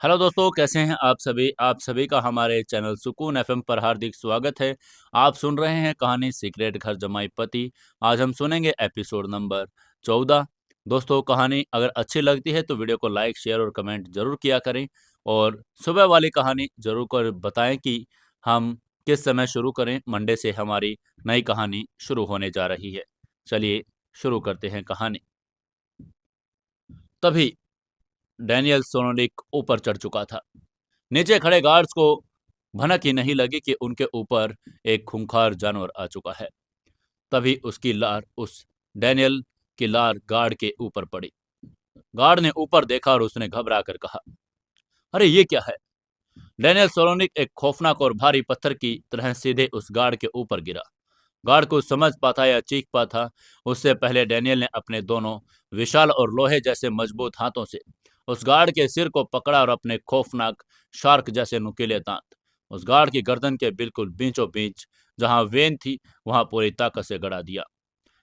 Hello दोस्तों, कैसे हैं आप सभी का हमारे चैनल सुकून एफएम पर हार्दिक स्वागत है। आप सुन रहे हैं कहानी सीक्रेट घर जमाई पति। आज हम सुनेंगे एपिसोड नंबर 14। दोस्तों, कहानी अगर अच्छी लगती है तो वीडियो को लाइक शेयर और कमेंट जरूर किया करें। और सुबह वाली कहानी जरूर कर बताएं कि हम किस समय शुरू करें। मंडे से हमारी नई कहानी शुरू होने जा रही है। चलिए शुरू करते हैं कहानी। तभी डैनियल सोनोनिक ऊपर चढ़ चुका था। नीचे खड़े गार्ड्स को भनक ही नहीं लगी कि उनके ऊपर एक खूंखार जानवर आ चुका है। तभी उसकी लार उस डैनियल की लार गार्ड के ऊपर पड़ी। गार्ड ने ऊपर देखा और उसने घबरा कर कहा, अरे ये क्या है? डैनियल सोलोनिक एक खौफनाक और भारी पत्थर की तरह सीधे उस गार्ड के ऊपर गिरा। गार्ड को समझ पाता या चीख पाता उससे पहले डैनियल ने अपने दोनों विशाल और लोहे जैसे मजबूत हाथों से उस गार्ड के सिर को पकड़ा और अपने खौफनाक शार्क जैसे नुकीले दांत उस गार्ड की गर्दन के बिल्कुल बीचों बीच जहां वेन थी वहां पूरी ताकत से गड़ा दिया।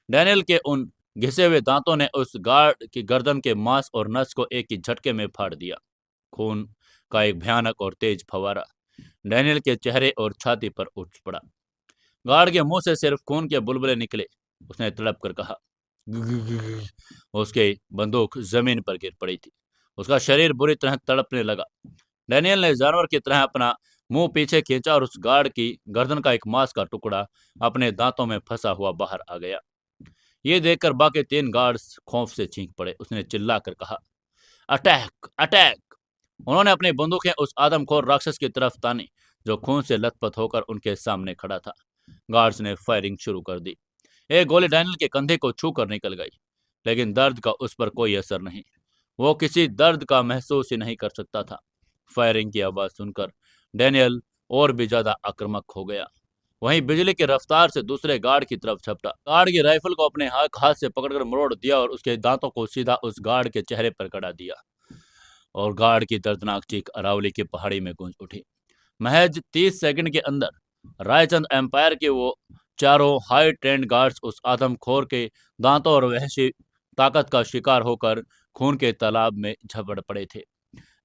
डैनियल के उन घिसे हुए दांतों ने उस गार्ड की गर्दन के मांस और नस को एक ही झटके में फाड़ दिया। खून का एक भयानक और तेज फवारा डैनियल के चेहरे और छाती पर उठ पड़ा। गार्ड के मुंह से सिर्फ खून के बुलबुले निकले। उसने तड़प कर कहा, उसकी बंदूक जमीन पर गिर पड़ी थी। उसका शरीर बुरी तरह तड़पने लगा। डैनियल ने जानवर की तरह अपना मुंह पीछे खींचा और उस गार्ड की गर्दन का एक मांस का टुकड़ा अपने दांतों में फंसा हुआ बाहर आ गया। ये देखकर बाकी तीन गार्ड्स खौफ से चीख पड़े। उसने चिल्लाकर कहा, अटैक अटैक। उन्होंने अपनी बंदूकें उस आदमखोर राक्षस की तरफ तानी जो खून से लथपथ होकर उनके सामने खड़ा था। गार्ड्स ने फायरिंग शुरू कर दी। एक गोली डैनियल के कंधे को छू कर निकल गई, लेकिन दर्द का उस पर कोई असर नहीं। वो किसी दर्द का महसूस ही नहीं कर सकता था। फायरिंग की आवाज सुनकर डैनियल और भी ज्यादा आक्रामक हो गया। वहीं बिजली की रफ्तार से दूसरे गार्ड की तरफ झपटा। गार्ड की राइफल को अपने हाथ से पकड़कर मरोड़ दिया और उसके दांतों को सीधा उस गार्ड के चेहरे पर गड़ा दिया। और गार्ड की दर्दनाक चीख अरावली की पहाड़ी में गूंज उठी। महज 30 सेकंड के अंदर रायचंद एम्पायर के वो चारों हाई ट्रेंड गार्ड्स उस आदमखोर के दांतों और वहशी ताकत का शिकार होकर खून के तालाब में झपट पड़े थे।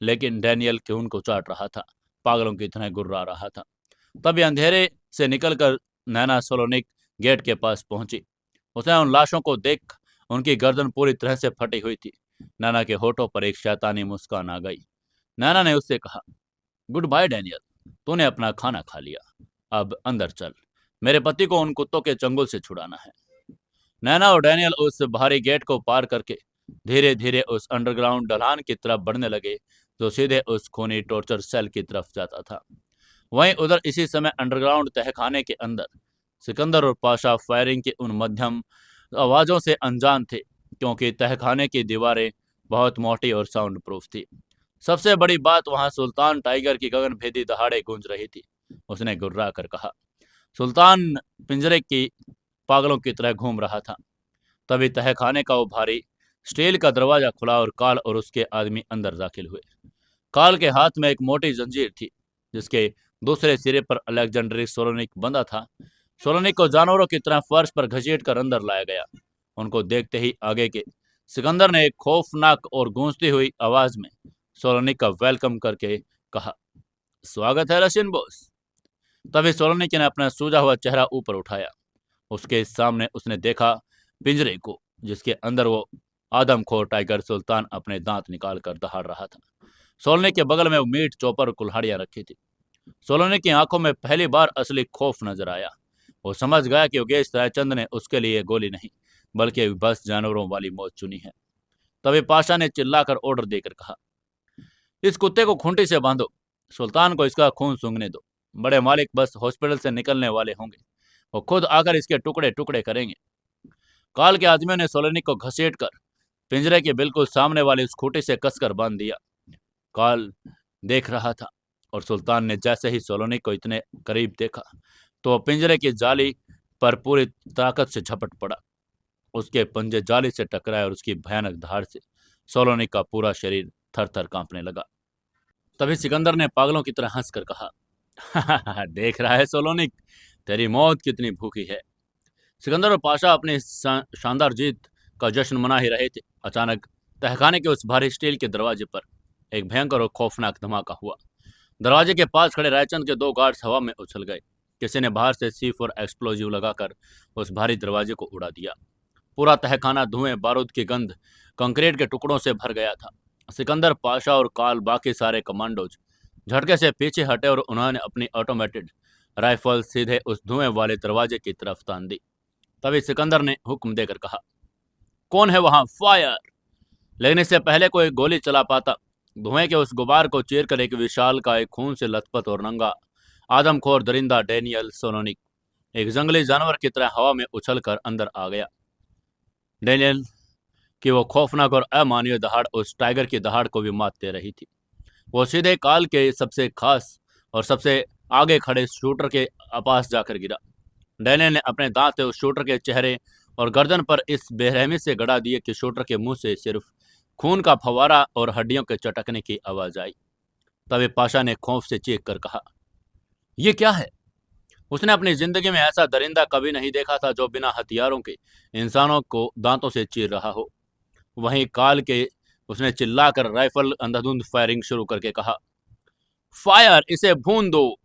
लेकिन डैनियल खून को चाट रहा था, पागलों की तरह गुर्रा रहा था। तभी अंधेरे से निकलकर नैना सोलोनिक गेट के पास पहुंची। उसने उन लाशों को देख उनकी गर्दन पूरी तरह से फटी हुई थी। नैना के होठों पर एक शैतानी मुस्कान आ गई। नैना ने उससे कहा, गुड बाय डैनियल, तूने अपना खाना खा लिया। अब अंदर चल, मेरे पति को उन कुत्तों के चंगुल से छुड़ाना है। नैना और डैनियल उस भारी गेट को पार करके धीरे धीरे उस अंडरग्राउंड ढलान की तरफ बढ़ने लगे जो सीधे उस खूनी टॉर्चर सेल की तरफ जाता था। वहीं उधर इसी समय अंडरग्राउंड तहखाने के अंदर सिकंदर और पाशा फायरिंग की उन मध्यम आवाजों से अनजान थे, क्योंकि तहखाने की दीवारें बहुत मोटी और साउंड प्रूफ थी। सबसे बड़ी बात, वहां सुल्तान टाइगर की गगनभेदी दहाड़े गूंज रही थी। उसने गुर्रा कर कहा। सुल्तान पिंजरे की पागलों की तरह घूम रहा था। तभी तहखाने का वो भारी स्टील का दरवाजा खुला और काल और उसके आदमी अंदर दाखिल हुए। काल के हाथ में एक मोटी जंजीर थी जिसके दूसरे सिरे पर अलेक्जेंडरी सोलोनिक बंधा था। सोलोनिक को जानवरों की तरह फर्श पर घसीट कर अंदर लाया गया। उनको देखते ही आगे के सिकंदर ने एक खौफनाक और गूंजती हुई आवाज में सोलोनिक का वेलकम करके कहा, स्वागत है रशियन बॉस। तभी सोलोनिक ने अपना सूजा हुआ चेहरा ऊपर उठाया। उसके सामने उसने देखा पिंजरे को जिसके अंदर वो आदमखोर टाइगर सुल्तान अपने दांत निकाल कर दहाड़ रहा था। सोलोनिक के बगल में वो मीट चौपर और कुल्हाड़ियां रखी थी। सोलोनिक की आंखों में पहली बार असली खौफ नजर आया। वो समझ गया कि योगेश रायचंद ने उसके लिए गोली नहीं बल्कि बस जानवरों वाली मौत चुनी है। तभी पाशा ने चिल्लाकर ऑर्डर देकर कहा, इस कुत्ते को खूंटी से बांधो, सुल्तान को इसका खून सूंघने दो। बड़े मालिक बस हॉस्पिटल से निकलने वाले होंगे, वो खुद आकर इसके टुकड़े टुकड़े करेंगे। काल के आदमियों ने सोलोनिक को घसीट कर पिंजरे के बिल्कुल सामने वाली उस खूंटी से कसकर बांध दिया। काल देख रहा था और सुल्तान ने जैसे ही सोलोनिक को इतने करीब देखा तो वह पिंजरे की जाली पर पूरी ताकत से झपट पड़ा। उसके पंजे जाली से टकराए और उसकी भयानक धार से सोलोनिक का पूरा शरीर थर थर कांपने लगा। तभी सिकंदर ने पागलों की तरह हंसकर कहा, देख रहा है सोलोनिक, तेरी मौत कितनी भूखी है। सिकंदर और पाशा अपनी इस शानदार जीत का जश्न मना ही रहे थे। अचानक तहखाने के उस भारी स्टील के दरवाजे पर एक भयंकर और खौफनाक धमाका हुआ। दरवाजे के पास खड़े रायचंद के दो गार्ड्स हवा में उछल गए। किसी ने बाहर से C4 एक्सप्लोजिव लगाकर उस भारी दरवाजे को उड़ा दिया। पूरा तहखाना धुएं, बारूद की गंध, कंक्रीट के टुकड़ों से भर गया था। सिकंदर पाशा और काल, बाकी सारे कमांडोज झटके से पीछे हटे और उन्होंने अपनी ऑटोमेटेड राइफल सीधे उस धुएं वाले दरवाजे की तरफ तान दी। तभी सिकंदर ने हुक्म देकर कहा, कौन है वहां, फायर। लेकिन इससे पहले कोई गोली चला पाता, धुएं के उस गुबार को चीरकर एक विशाल का एक खून से लथपथ और नंगा आदमखोर दरिंदा डैनियल सोलोनिक एक जंगली जानवर की तरह हवा में उछलकर अंदर आ गया। डैनियल की वो खौफनाक और अमानवीय दहाड़ उस टाइगर की दहाड़ को भी मात दे रही थी। वो सीधे काल के सबसे खास और सबसे आगे खड़े शूटर के पास जाकर गिरा। डैनियल ने अपने दांत से उस शूटर के चेहरे और गर्दन पर इस बेरहमी से गड़ा दिए कि शूटर के मुंह से सिर्फ खून का फवारा और हड्डियों के चटकने की आवाज आई। तभी पाशा ने खौफ से चीख कर कहा, ये क्या है। उसने अपनी जिंदगी में ऐसा दरिंदा कभी नहीं देखा था जो बिना हथियारों के इंसानों को दांतों से चीर रहा हो। वहीं काल के उसने चिल्लाकर राइफल अंधाधुंध फायरिंग शुरू करके कहा, फायर, इसे भून दो।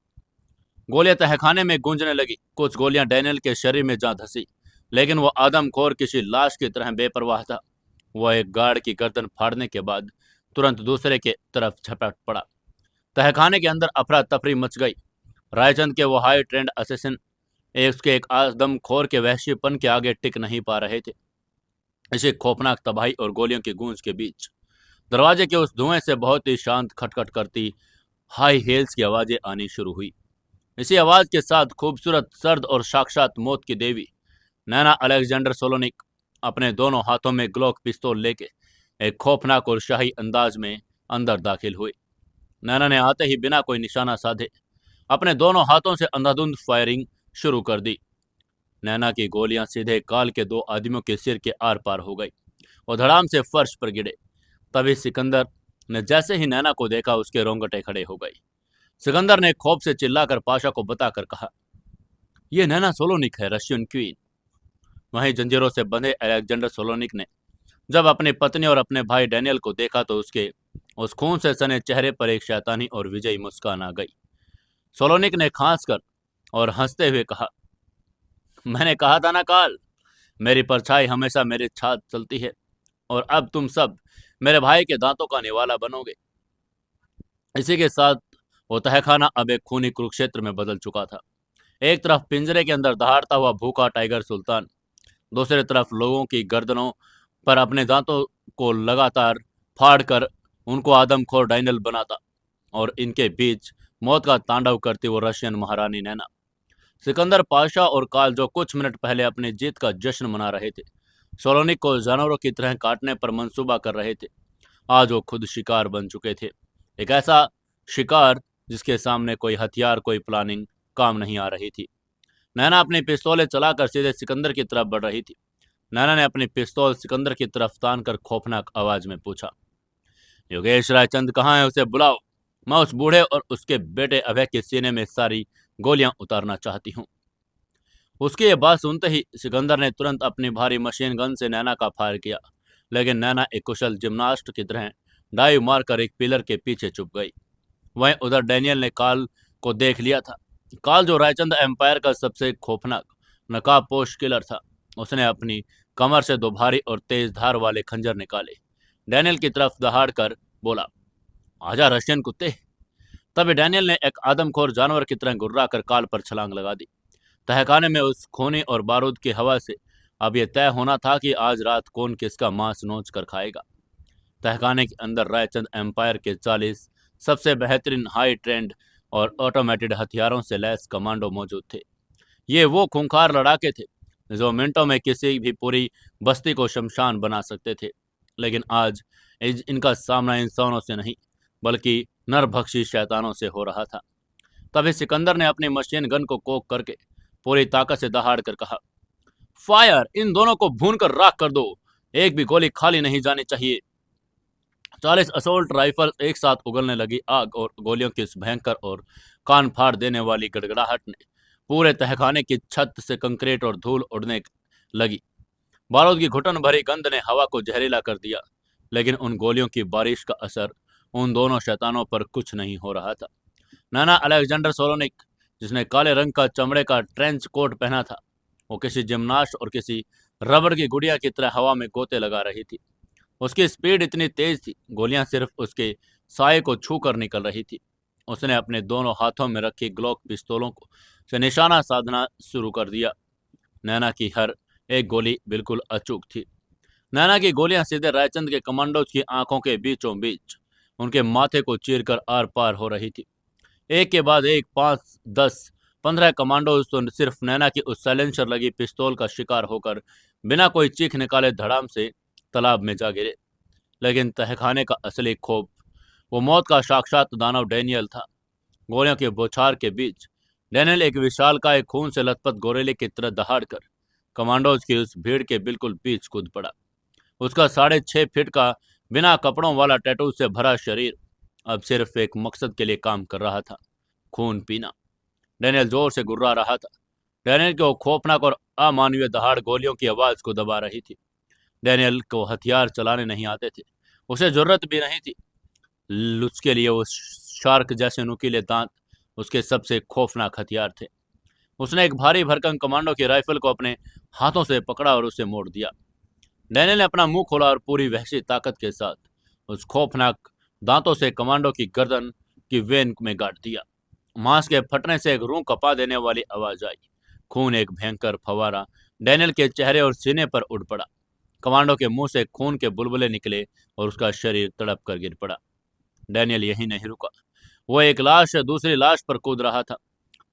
गोलियां तहखाने में गूंजने लगी। कुछ गोलियां डैनियल के शरीर में जा धंसी, लेकिन वो आदमखोर किसी लाश की तरह बेपरवाह था। वह एक गार्ड की गर्दन फाड़ने के बाद तुरंत दूसरे के तरफ झपट पड़ा। तहखाने के अंदर अफरा तफरी मच गई। रायचंद के वो हाई ट्रेंड असेसिन उसके एक आदमखोर के वहशीपन के आगे टिक नहीं पा रहे थे। इसी खौफनाक तबाही और गोलियों की गूंज के बीच दरवाजे के उस धुएं से बहुत ही शांत खटखट करती हाई हेल्स की आवाजें आनी शुरू हुई। इसी आवाज के साथ खूबसूरत, सर्द और साक्षात मौत की देवी नैना अलेक्जेंडर सोलोनिक अपने दोनों हाथों में ग्लॉक पिस्तौल लेके एक खौफनाक और शाही अंदाज में अंदर दाखिल हुई। नैना ने आते ही बिना कोई निशाना साधे अपने दोनों हाथों से अंधाधुंध फायरिंग शुरू कर दी। नैना की गोलियां सीधे काल के दो आदमियों के सिर के आर पार हो गई और धड़ाम से फर्श पर गिरे। तभी सिकंदर ने जैसे ही नैना को देखा, उसके रोंगटे खड़े हो गए। सिकंदर ने खौफ से चिल्लाकर पाशा को बताकर कहा, यह नैना सोलोनिक है, रशियन क्वीन। वहीं जंजीरों से बंधे अलेक्जेंडर सोलोनिक ने जब अपनी पत्नी और अपने भाई डैनियल को देखा तो उसके उस खून से सने चेहरे पर एक शैतानी और विजयी मुस्कान आ गई। सोलोनिक ने खांस कर और हंसते हुए कहा, मैंने कहा था ना काल, मेरी परछाई हमेशा मेरे साथ चलती है और अब तुम सब मेरे भाई के दांतों का निवाला बनोगे। इसी के साथ वो तहखाना अब एक खूनी कुरुक्षेत्र में बदल चुका था। एक तरफ पिंजरे के अंदर दहाड़ता हुआ भूखा टाइगर सुल्तान, दूसरी तरफ लोगों की गर्दनों पर अपने दांतों को लगातार फाड़कर उनको आदमखोर डैनियल बनाता, और इनके बीच मौत का तांडव करती वो रशियन महारानी नैना। सिकंदर पाशा और काल जो कुछ मिनट पहले अपनी जीत का जश्न मना रहे थे, सोलोनिक को जानवरों की तरह काटने पर मंसूबा कर रहे थे, आज वो खुद शिकार बन चुके थे। एक ऐसा शिकार जिसके सामने कोई हथियार, कोई प्लानिंग काम नहीं आ रही थी। नैना अपनी पिस्तौलें चलाकर सीधे सिकंदर की तरफ बढ़ रही थी। नैना ने अपनी पिस्तौल सिकंदर की तरफ तानकर खौफनाक आवाज में पूछा, योगेश रायचंद कहाँ है, उसे बुलाओ। मैं उस बूढ़े और उसके बेटे अभय के सीने में सारी गोलियां उतारना चाहती हूँ। उसकी ये बात सुनते ही सिकंदर ने तुरंत अपनी भारी मशीन गन से नैना का फायर किया, लेकिन नैना एक कुशल जिम्नास्ट की तरह डाइव मारकर एक पिलर के पीछे छुप गई। वहीं उधर डैनियल ने काल को देख लिया था। काल जो रायचंद एम्पायर का सबसे खौफनाक नकाबपोश किलर था, उसने अपनी कमर से दो भारी और तेज धार वाले खंजर निकाले। डैनियल की तरफ दहाड़ कर बोला, आजा रशियन कुत्ते। तभी डैनियल ने एक आदमखोर जानवर की तरह गुर्रा कर काल पर छलांग लगा दी। तहखाने में उस खूनी और बारूद की हवा से अब यह तय होना था कि आज रात कौन किसका मांस नोच कर खाएगा। तहखाने के अंदर रायचंद एम्पायर के 40 सबसे बेहतरीन हाई ट्रेंड और ऑटोमेटेड हथियारों से लैस कमांडो मौजूद थे। ये वो खूंखार लड़ाके थे जो मिनटों में किसी भी पूरी बस्ती को शमशान बना सकते थे, लेकिन आज इनका सामना इंसानों से नहीं बल्कि नरभक्षी शैतानों से हो रहा था। तभी सिकंदर ने अपनी मशीन गन को कोक करके पूरी ताकत से दहाड़ कर कहा, फायर, इन दोनों को भून कर राख कर दो, एक भी गोली खाली नहीं जानी चाहिए। 40 असोल्ट राइफल एक साथ उगलने लगी आग और गोलियों की इस भयंकर और कान फाड़ देने वाली गड़गड़ाहट ने पूरे तहखाने की छत से कंक्रीट और धूल उड़ने लगी। बारूद की घुटन भरी गंध ने हवा को जहरीला कर दिया, लेकिन उन गोलियों की बारिश का असर उन दोनों शैतानों पर कुछ नहीं हो रहा था। नाना अलेक्जेंडर सोलोनिक, जिसने काले रंग का चमड़े का ट्रेंच कोट पहना था, वो किसी जिम्नास्ट और किसी रबड़ की गुड़िया की तरह हवा में गोते लगा रही थी। उसकी स्पीड इतनी तेज थी, गोलियां सिर्फ उसके साए को छू कर निकल रही थी। उसने अपने दोनों हाथों में रखी ग्लॉक पिस्तौलों को से निशाना साधना शुरू कर दिया। नैना की हर एक गोली बिल्कुल अचूक थी। नैना की गोलियां सीधे रायचंद के कमांडोज की आंखों के बीचों बीच उनके माथे को चीरकर आर पार हो रही थी। एक के बाद एक 5, 10, 15 कमांडोज तो सिर्फ नैना की उस साइलेंसर लगी पिस्तौल का शिकार होकर बिना कोई चीख निकाले धड़ाम से तालाब में जा गिरे। लेकिन तहखाने का असली खौफ वो मौत का साक्षात दानव डैनियल था। गोलियों के बौछार के बीच डैनियल एक विशालकाय खून से लथपथ गोरेले की तरह दहाड़कर कमांडोज की उस भीड़ के बिल्कुल बीच कूद पड़ा। उसका 6.5 फीट का बिना कपड़ों वाला टैटू से भरा शरीर अब सिर्फ एक मकसद के लिए काम कर रहा था, खून पीना। डैनियल जोर से गुर्रा रहा था। डैनियल को खौफनाक और अमानवीय दहाड़ गोलियों की आवाज को दबा रही थी। डैनियल को हथियार चलाने नहीं आते थे, उसे जरूरत भी नहीं थी। उसके लिए वो शार्क जैसे नुकीले दांत उसके सबसे खौफनाक हथियार थे। उसने एक भारी भरकम कमांडो की राइफल को अपने हाथों से पकड़ा और उसे मोड़ दिया। डैनियल ने अपना मुंह खोला और पूरी वहशी ताकत के साथ उस खौफनाक दांतों से कमांडो की गर्दन की वेन में गाड़ दिया। मांस के फटने से एक रूह कपा देने वाली आवाज आई। खून एक भयंकर फवारा डैनियल के चेहरे और सीने पर उड़ पड़ा। कमांडो के मुंह से खून के बुलबुले निकले और उसका शरीर तड़प कर गिर पड़ा। डैनियल यही नहीं रुका, वो एक लाश से दूसरी लाश पर कूद रहा था।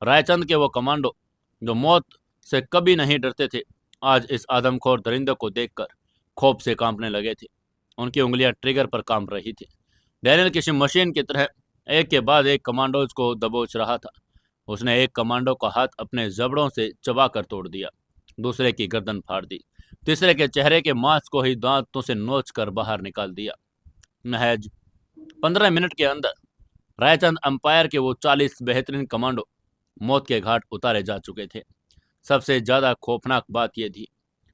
रायचंद के वो कमांडो जो मौत से कभी नहीं डरते थे, आज इस आदमखोर दरिंदे को देखकर खौफ से कांपने लगे थे। उनकी उंगलियां ट्रिगर पर कांप रही थी। डैनियल किसी मशीन की तरह एक के बाद एक कमांडोज को दबोच रहा था। उसने एक कमांडो का हाथ अपने जबड़ों से चबा कर तोड़ दिया, दूसरे की गर्दन फाड़ दी, तीसरे के चेहरे के मांस को ही दांतों से नोच कर बाहर निकाल दिया। महज 15 मिनट के अंदर रायचंद अंपायर के वो 40 बेहतरीन कमांडो मौत के घाट उतारे जा चुके थे। सबसे ज्यादा खौफनाक बात यह थी,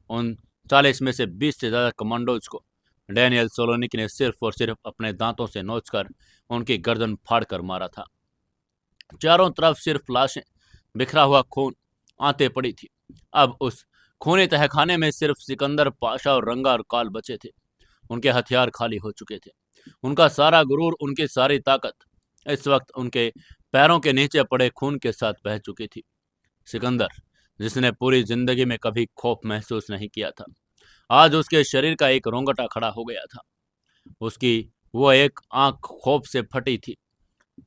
उन 40 में से 20 से ज्यादा कमांडोज को डैनियल सोलोनिक ने सिर्फ और सिर्फ अपने दांतों से नोचकर उनकी गर्दन फाड़कर मारा था। चारों तरफ सिर्फ लाशें, बिखरा हुआ खून आते पड़ी थी। अब उस खूनी तहखाने में सिर्फ सिकंदर पाशा और रंगा और काल बचे थे। उनके हथियार खाली हो चुके थे। उनका सारा गुरूर, उनकी सारी ताकत इस वक्त उनके पैरों के नीचे पड़े खून के साथ बह चुकी थी। सिकंदर, जिसने पूरी जिंदगी में कभी खौफ महसूस नहीं किया था, आज उसके शरीर का एक रोंगटा खड़ा हो गया था। उसकी वो एक आंख खौफ से फटी थी।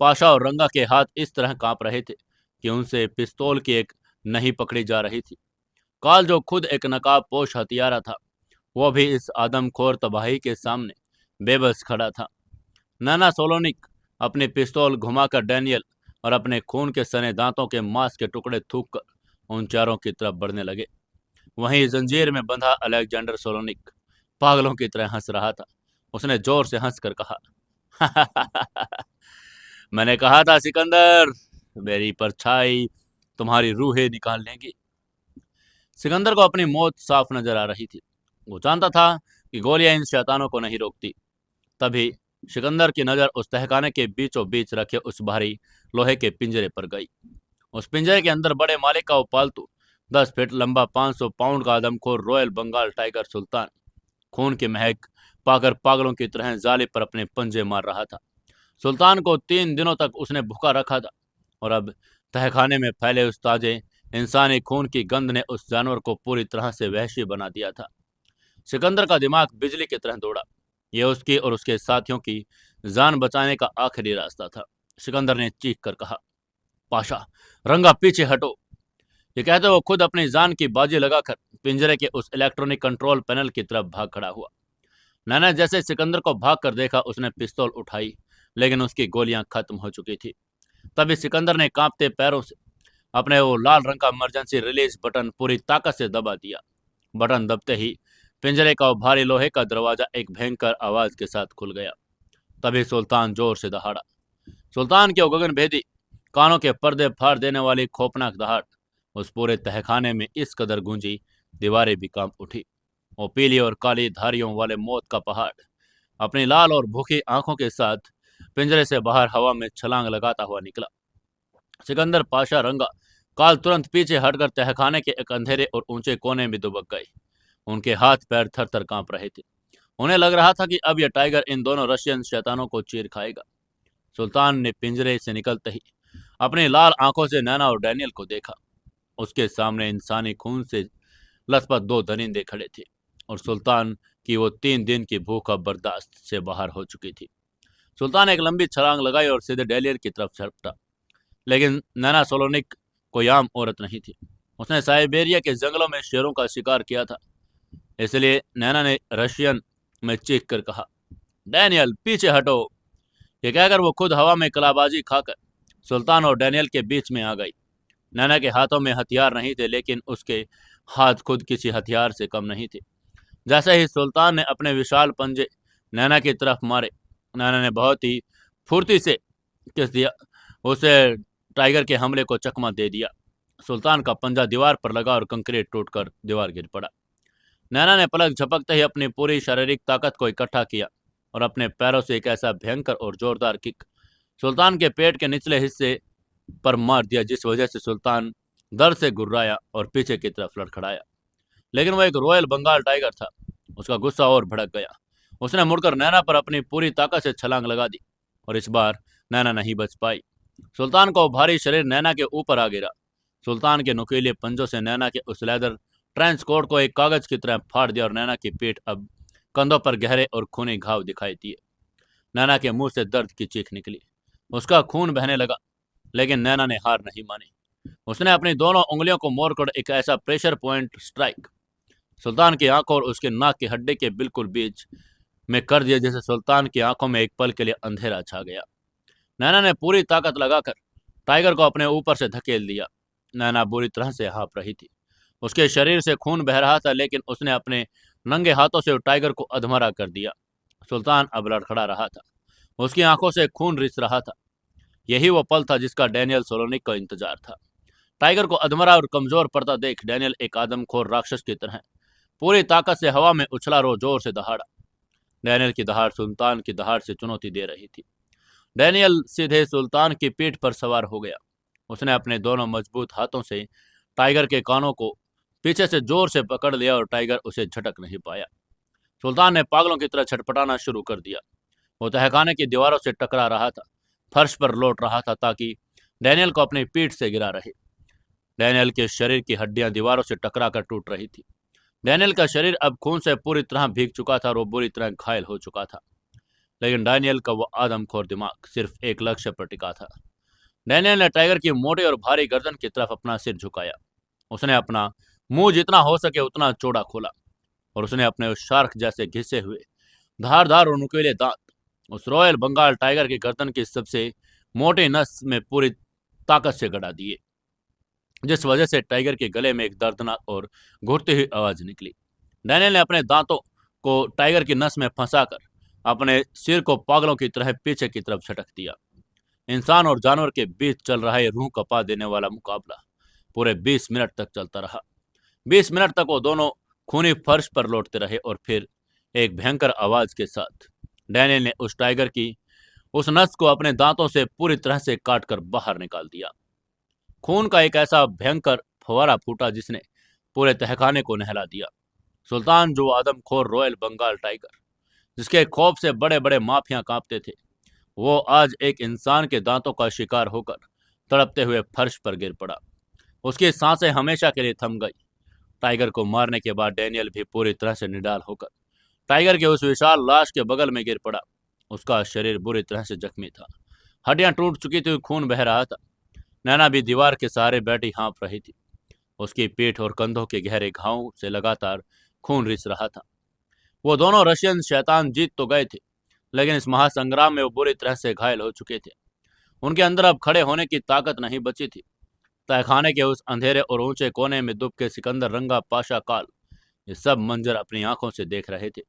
पाशा और रंगा के हाथ इस तरह कांप रहे थे कि उनसे पिस्तौल की एक नहीं पकड़ी जा रही थी। काल, जो खुद एक नकाबपोश हथियारा था, वो भी इस आदमखोर तबाही के सामने बेबस खड़ा था। नाना सोलोनिक अपनी पिस्तौल घुमाकर डैनियल और अपने खून के सने दांतों के मांस के टुकड़े थूक कर उन चारों की तरफ बढ़ने लगे। वहीं जंजीर में बंधा अलेक्जेंडर सोलोनिक पागलों की तरह हंस रहा था। उसने जोर से हंसकर कहा, मैंने कहा था सिकंदर, मेरी परछाई तुम्हारी रूहें निकाल लेंगी। सिकंदर को अपनी मौत साफ नजर आ रही थी। वो जानता था कि गोलियां इन शैतानों को नहीं रोकती। तभी सिकंदर की नजर उस तहखाने के बीचों बीच रखे उस भारी लोहे के पिंजरे पर गई। उस पिंजरे के अंदर बड़े मालिक का वो पालतू 10 फीट लंबा 500 पाउंड का आदमखोर रॉयल बंगाल टाइगर सुल्तान खून की महक पाकर पागलों की तरह जाले पर अपने पंजे मार रहा था। सुल्तान को 3 दिनों तक उसने भूखा रखा था और अब तहखाने में फैले उस ताजे इंसानी खून की गंध ने उस जानवर को पूरी तरह से वहशी बना दिया था। सिकंदर का दिमाग बिजली की तरह दौड़ा। यह उसकी और उसके साथियों की जान बचाने का आखिरी रास्ता था। सिकंदर ने चीख कर कहा, पाशा, रंगा, पीछे हटो। ये कहते वो खुद अपनी जान की बाजी लगाकर पिंजरे के उस इलेक्ट्रॉनिक कंट्रोल पैनल की तरफ भाग खड़ा हुआ। नैना जैसे सिकंदर को भाग कर देखा, उसने पिस्तौल उठाई, लेकिन उसकी गोलियां खत्म हो चुकी थी। तभी सिकंदर ने कांपते पैरों से अपने वो लाल रंग का इमरजेंसी रिलीज बटन पूरी ताकत से दबा दिया। बटन दबते ही पिंजरे का भारी लोहे का दरवाजा एक भयंकर आवाज के साथ खुल गया। तभी सुल्तान जोर से दहाड़ा। सुल्तान के गगन भेदी कानों के पर्दे फाड़ देने वाली खौफनाक दहाड़ उस पूरे तहखाने में इस कदर गूंजी, दीवारें भी कांप उठी। वो पीली और काली धारियों वाले मौत का पहाड़ अपनी लाल और भूखी आंखों के साथ पिंजरे से बाहर हवा में छलांग लगाता हुआ निकला। सिकंदर पाशा रंगा काल तुरंत पीछे हटकर तहखाने के एक अंधेरे और ऊंचे कोने में दुबक गए। उनके हाथ पैर थर थर कांप रहे थे। उन्हें लग रहा था कि अब यह टाइगर इन दोनों रशियन शैतानों को चीर खाएगा। सुल्तान ने पिंजरे से निकलते ही अपनी लाल आंखों से नैना और डैनियल को देखा। उसके सामने इंसानी खून से लथपथ दो दरिंदे खड़े थे और सुल्तान की वो 3 दिन की भूख अब बर्दाश्त से बाहर हो चुकी थी। सुल्तान एक लंबी छलांग लगाई और सीधे डैनियल की तरफ झपटा, लेकिन नैना सोलोनिक कोई आम औरत नहीं थी। उसने साइबेरिया के जंगलों में शेरों का शिकार किया था, इसलिए नैना ने रशियन में चीख कर कहा, डैनियल पीछे हटो। ये कहकर वो खुद हवा में कलाबाजी खाकर सुल्तान और डैनियल के बीच में आ गई। नैना के हाथों में हथियार नहीं थे, लेकिन उसके हाथ खुद किसी हथियार से कम नहीं थे। जैसे ही सुल्तान ने अपने विशाल पंजे नैना की तरफ मारे, नैना ने बहुत ही फुर्ती से किस दिया, उसे टाइगर के हमले को चकमा दे दिया। सुल्तान का पंजा दीवार पर लगा और कंक्रीट टूटकर दीवार गिर पड़ा। नैना ने पलक झपकते ही अपनी पूरी शारीरिक ताकत को इकट्ठा किया और अपने पैरों से एक ऐसा भयंकर और जोरदार किक सुल्तान के पेट के निचले हिस्से पर मार दिया, जिस वजह से सुल्तान दर्द से गुर्राया और पीछे की तरफ लड़खड़ाया। लेकिन वह एक रॉयल बंगाल टाइगर था। उसका गुस्सा और भड़क गया। उसने मुड़कर नैना पर अपनी पूरी ताकत से छलांग लगा दी और इस बार नैना नहीं बच पाई। सुल्तान का भारी शरीर नैना के ऊपर आ गिरा। सुल्तान के नुकीले पंजों से नैना के उस लेदर ट्रेंच कोट को एक कागज की तरह फाड़ दिया और नैना की पीठ अब कंधों पर गहरे और खूनी घाव दिखाई दिए। नैना के मुंह से दर्द की चीख निकली। उसका खून बहने लगा, लेकिन नैना ने हार नहीं मानी। उसने अपनी दोनों उंगलियों को मोड़कर एक ऐसा प्रेशर पॉइंट स्ट्राइक सुल्तान की आंखों और उसके नाक की हड्डी के बिल्कुल बीच में कर दिया, जिससे सुल्तान की आंखों में एक पल के लिए अंधेरा छा गया। नैना ने पूरी ताकत लगाकर टाइगर को अपने ऊपर से धकेल दिया। नैना बुरी तरह से हाँफ रही थी। उसके शरीर से खून बह रहा था, लेकिन उसने अपने नंगे हाथों से टाइगर को अधमरा कर दिया। सुल्तान अब लड़खड़ा रहा था। उसकी आंखों से खून रिस रहा था। यही वो पल था जिसका डैनियल सोलोनिक को इंतजार था। टाइगर को अधमरा और कमजोर पड़ता देख डैनियल एक आदमखोर राक्षस की तरह पूरी ताकत से हवा में उछला और जोर से दहाड़ा। डैनियल की दहाड़ सुल्तान की दहाड़ से चुनौती दे रही थी। डैनियल सीधे सुल्तान की पीठ पर सवार हो गया। उसने अपने दोनों मजबूत हाथों से टाइगर के कानों को पीछे से जोर से पकड़ लिया और टाइगर उसे झटक नहीं पाया। सुल्तान ने पागलों की तरह छटपटाना शुरू कर दिया। वो तहखाने की दीवारों से टकरा रहा था, फर्श पर लौट रहा था ताकि डैनियल को अपनी पीठ से गिरा रहे। डैनियल के शरीर की हड्डियां दीवारों से टकरा कर टूट रही थी। डैनियल का शरीर अब खून से पूरी तरह भीग चुका था और वो बुरी तरह घायल हो चुका था, लेकिन डैनियल का वो आदमखोर दिमाग सिर्फ एक लक्ष्य पर टिका था। डैनियल ने टाइगर की मोटी और भारी गर्दन की तरफ अपना सिर झुकाया। उसने अपना मुंह जितना हो सके उतना चौड़ा खोला और उसने अपने उस शार्क जैसे घिसे हुए धारदार और नुकीले दांत उस रॉयल बंगाल टाइगर की गर्दन की सबसे मोटी नस में पूरी ताकत से गड़ा दिए, जिस वजह से टाइगर के गले में एक दर्दनाक और घुटती हुई आवाज निकली। डैनियल ने अपने दांतों को टाइगर की नस में फंसाकर अपने सिर को पागलों की तरह पीछे की तरफ झटक दिया। इंसान और जानवर के बीच चल रहा ये रूह कपा देने वाला मुकाबला पूरे 20 मिनट तक चलता रहा। 20 मिनट तक वो दोनों खूनी फर्श पर लौटते रहे और फिर एक भयंकर आवाज के साथ डैनियल ने उस टाइगर की उस नस को अपने दांतों से पूरी तरह से काटकर बाहर निकाल दिया। खून का एक ऐसा भयंकर फवारा फूटा जिसने पूरे तहखाने को नहला दिया। सुल्तान, जो आदमखोर रॉयल बंगाल टाइगर जिसके खौफ से बड़े बड़े माफिया कांपते थे, वो आज एक इंसान के दांतों का शिकार होकर तड़पते हुए फर्श पर गिर पड़ा। उसकी सांसें हमेशा के लिए थम गई। टाइगर को मारने के बाद डैनियल भी पूरी तरह से निडाल होकर टाइगर के उस विशाल लाश के बगल में गिर पड़ा। उसका शरीर बुरी तरह से जख्मी था, हड्डियां टूट चुकी थी, खून बह रहा था। नैना भी दीवार के सहारे बैठी हाँफ रही थी। उसकी पीठ और कंधों के गहरे घावों से लगातार खून रिस रहा था। वो दोनों रशियन शैतान जीत तो गए थे, लेकिन इस महासंग्राम में वो बुरी तरह से घायल हो चुके थे। उनके अंदर अब खड़े होने की ताकत नहीं बची थी। तहखाने के उस अंधेरे और ऊंचे कोने में दुब के सिकंदर, रंगा, पाशा, काल ये सब मंजर अपनी आंखों से देख रहे थे।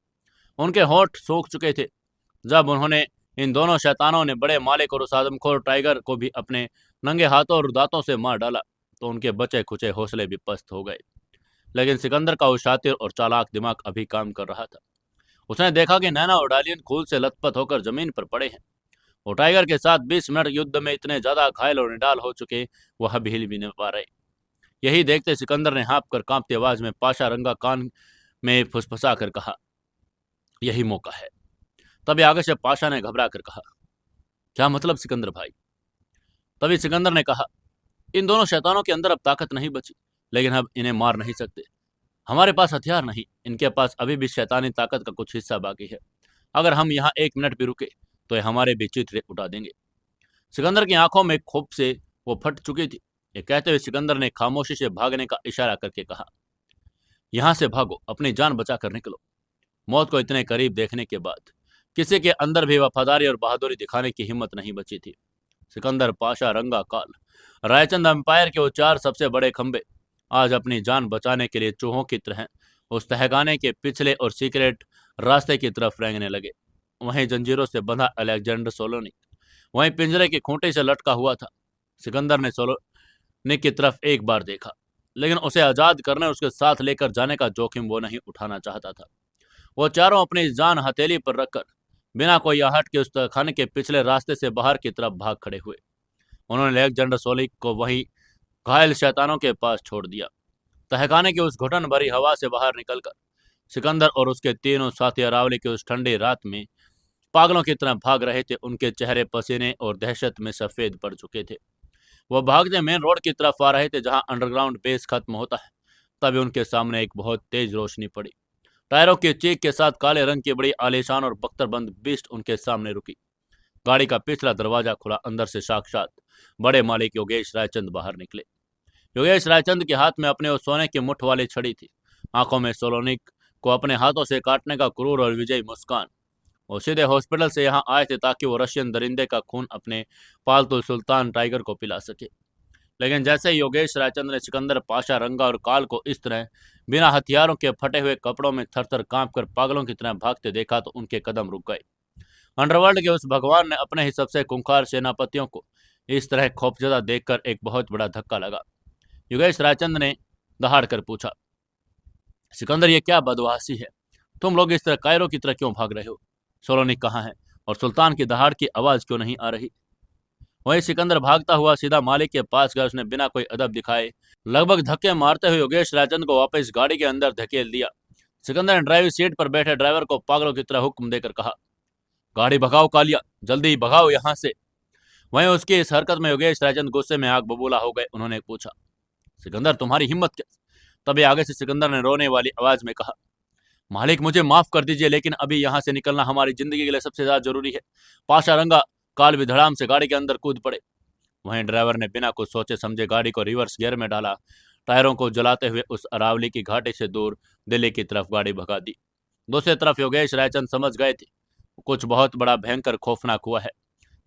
उनके होंठ सूख चुके थे। जब उन्होंने इन दोनों शैतानों ने बड़े मालिक और उस आदमखोर टाइगर को भी अपने नंगे हाथों और दांतों से मार डाला, तो उनके बचे खुचे हौसले भी पस्त हो गए। लेकिन सिकंदर का वो शातिर और चालाक दिमाग अभी काम कर रहा था। उसने देखा कि नैना और डालियन खून से लथपथ होकर जमीन पर पड़े हैं। वो टाइगर के साथ 20 मिनट युद्ध में इतने ज्यादा घायल और निडाल हो चुके, वह अब हिल भी नहीं पा रहे। यही देखते सिकंदर ने हाँप कर कांपती आवाज में पाशा रंगा कान में फुसफुसा कर कहा, यही मौका है। तभी आगे से पाशा ने घबरा कर कहा, क्या मतलब सिकंदर भाई? तभी सिकंदर ने कहा, इन दोनों शैतानों के अंदर अब ताकत नहीं बची, लेकिन अब इन्हें मार नहीं सकते। हमारे पास हथियार नहीं, इनके पास अभी भी शैतानी ताकत का कुछ हिस्सा बाकी है। अगर हम यहाँ 1 मिनट भी रुके तो ये हमारे भी चित्र उठा देंगे। सिकंदर की आंखों में खूब से वो फट चुकी थी। ये कहते हुए सिकंदर ने खामोशी से भागने का इशारा करके कहा, यहाँ से भागो, अपनी जान बचा कर निकलो। मौत को इतने करीब देखने के बाद किसी के अंदर भी वफादारी और बहादुरी दिखाने की हिम्मत नहीं बची थी। सिकंदर पाशा रंगा काल रायचंद एम्पायर के वो 4 सबसे बड़े खंबे आज अपनी जान बचाने के लिए चूहों की तरह उस तहखाने के पिछले और सीक्रेट रास्ते की तरफ रेंगने लगे। वहीं जंजीरों से बंधा अलेक्जेंडर सोलोनिक वहीं पिंजरे की खूंटी से लटका हुआ था। सिकंदर ने सोलोनिक की तरफ एक बार देखा, लेकिन उसे आजाद करने और उसके साथ लेकर जाने का जोखिम वो नहीं उठाना चाहता था। वो चारों अपनी जान हथेली पर रखकर बिना कोई आहट के उस तहखाने के पिछले रास्ते से बाहर की तरफ भाग खड़े हुए। उन्होंने अलेक्जेंडर सोलिक को वहीं घायल शैतानों के पास छोड़ दिया। तहखाने की उस घुटन भरी हवा से बाहर निकलकर सिकंदर और उसके तीनों साथी अरावली की उस ठंडी रात में पागलों की तरह भाग रहे थे। उनके चेहरे पसीने और दहशत में सफेद पड़ चुके थे। वह भागते मेन रोड की तरफ आ रहे थे जहां अंडरग्राउंड बेस खत्म होता है। तभी उनके सामने एक बहुत तेज रोशनी पड़ी। टायरों की चीख के साथ काले रंग की बड़ी आलीशान और बख्तरबंद बीस्ट उनके सामने रुकी। गाड़ी का पिछला दरवाजा खुला। अंदर से साक्षात बड़े मालिक योगेश रायचंद बाहर निकले। योगेश रायचंद के हाथ में अपने उस सोने की मुठ वाली छड़ी थी। आंखों में सोलोनिक को अपने हाथों से काटने का क्रूर और विजयी मुस्कान। वो सीधे हॉस्पिटल से यहाँ आए थे ताकि वो रशियन दरिंदे का खून अपने पालतू सुल्तान टाइगर को पिला सके। लेकिन जैसे ही योगेश रायचंद ने सिकंदर पाशा रंगा और काल को इस तरह बिना हथियारों के फटे हुए कपड़ों में थरथर कांप कर पागलों की तरह भागते देखा तो उनके कदम रुक गए। अंडरवर्ल्ड के उस भगवान ने अपने ही सबसे खूंखार सेनापतियों को इस तरह खौफजदा देखकर एक बहुत बड़ा धक्का लगा। योगेश रायचंद ने दहाड़ कर पूछा, सिकंदर ये क्या बदवासी है? तुम लोग इस तरह कायरों की तरह क्यों भाग रहे हो? सोलोनिक कहाँ है और सुल्तान की दहाड़ की आवाज क्यों नहीं आ रही? वहीं सिकंदर भागता हुआ सीधा मालिक के पास गया। उसने बिना कोई अदब दिखाए लगभग धक्के मारते हुए योगेश रायचंद को वापस गाड़ी के अंदर धकेल दिया। सिकंदर ने ड्राइविंग सीट पर बैठे ड्राइवर को पागलों की तरह हुक्म देकर कहा, गाड़ी भगाओ कालिया, जल्दी भगाओ यहाँ से। वहीं उसकी इस हरकत में योगेश रायचंद गुस्से में आग बबूला हो गए। उन्होंने पूछा, सिकंदर तुम्हारी हिम्मत क्या? तभी आगे से सिकंदर ने रोने वाली आवाज में कहा, मालिक मुझे माफ कर दीजिए, लेकिन अभी यहाँ से निकलना हमारी जिंदगी के लिए सबसे ज्यादा जरूरी है। पाशा रंगा काल भी धड़ाम से गाड़ी के अंदर कूद पड़े। वहीं ड्राइवर ने बिना कुछ सोचे समझे गाड़ी को रिवर्स गियर में डाला। टायरों को जलाते हुए उस अरावली की घाटी से दूर दिल्ली की तरफ गाड़ी भगा दी। दूसरी तरफ योगेश रायचंद समझ गए थे कुछ बहुत बड़ा भयंकर खौफनाक हुआ है।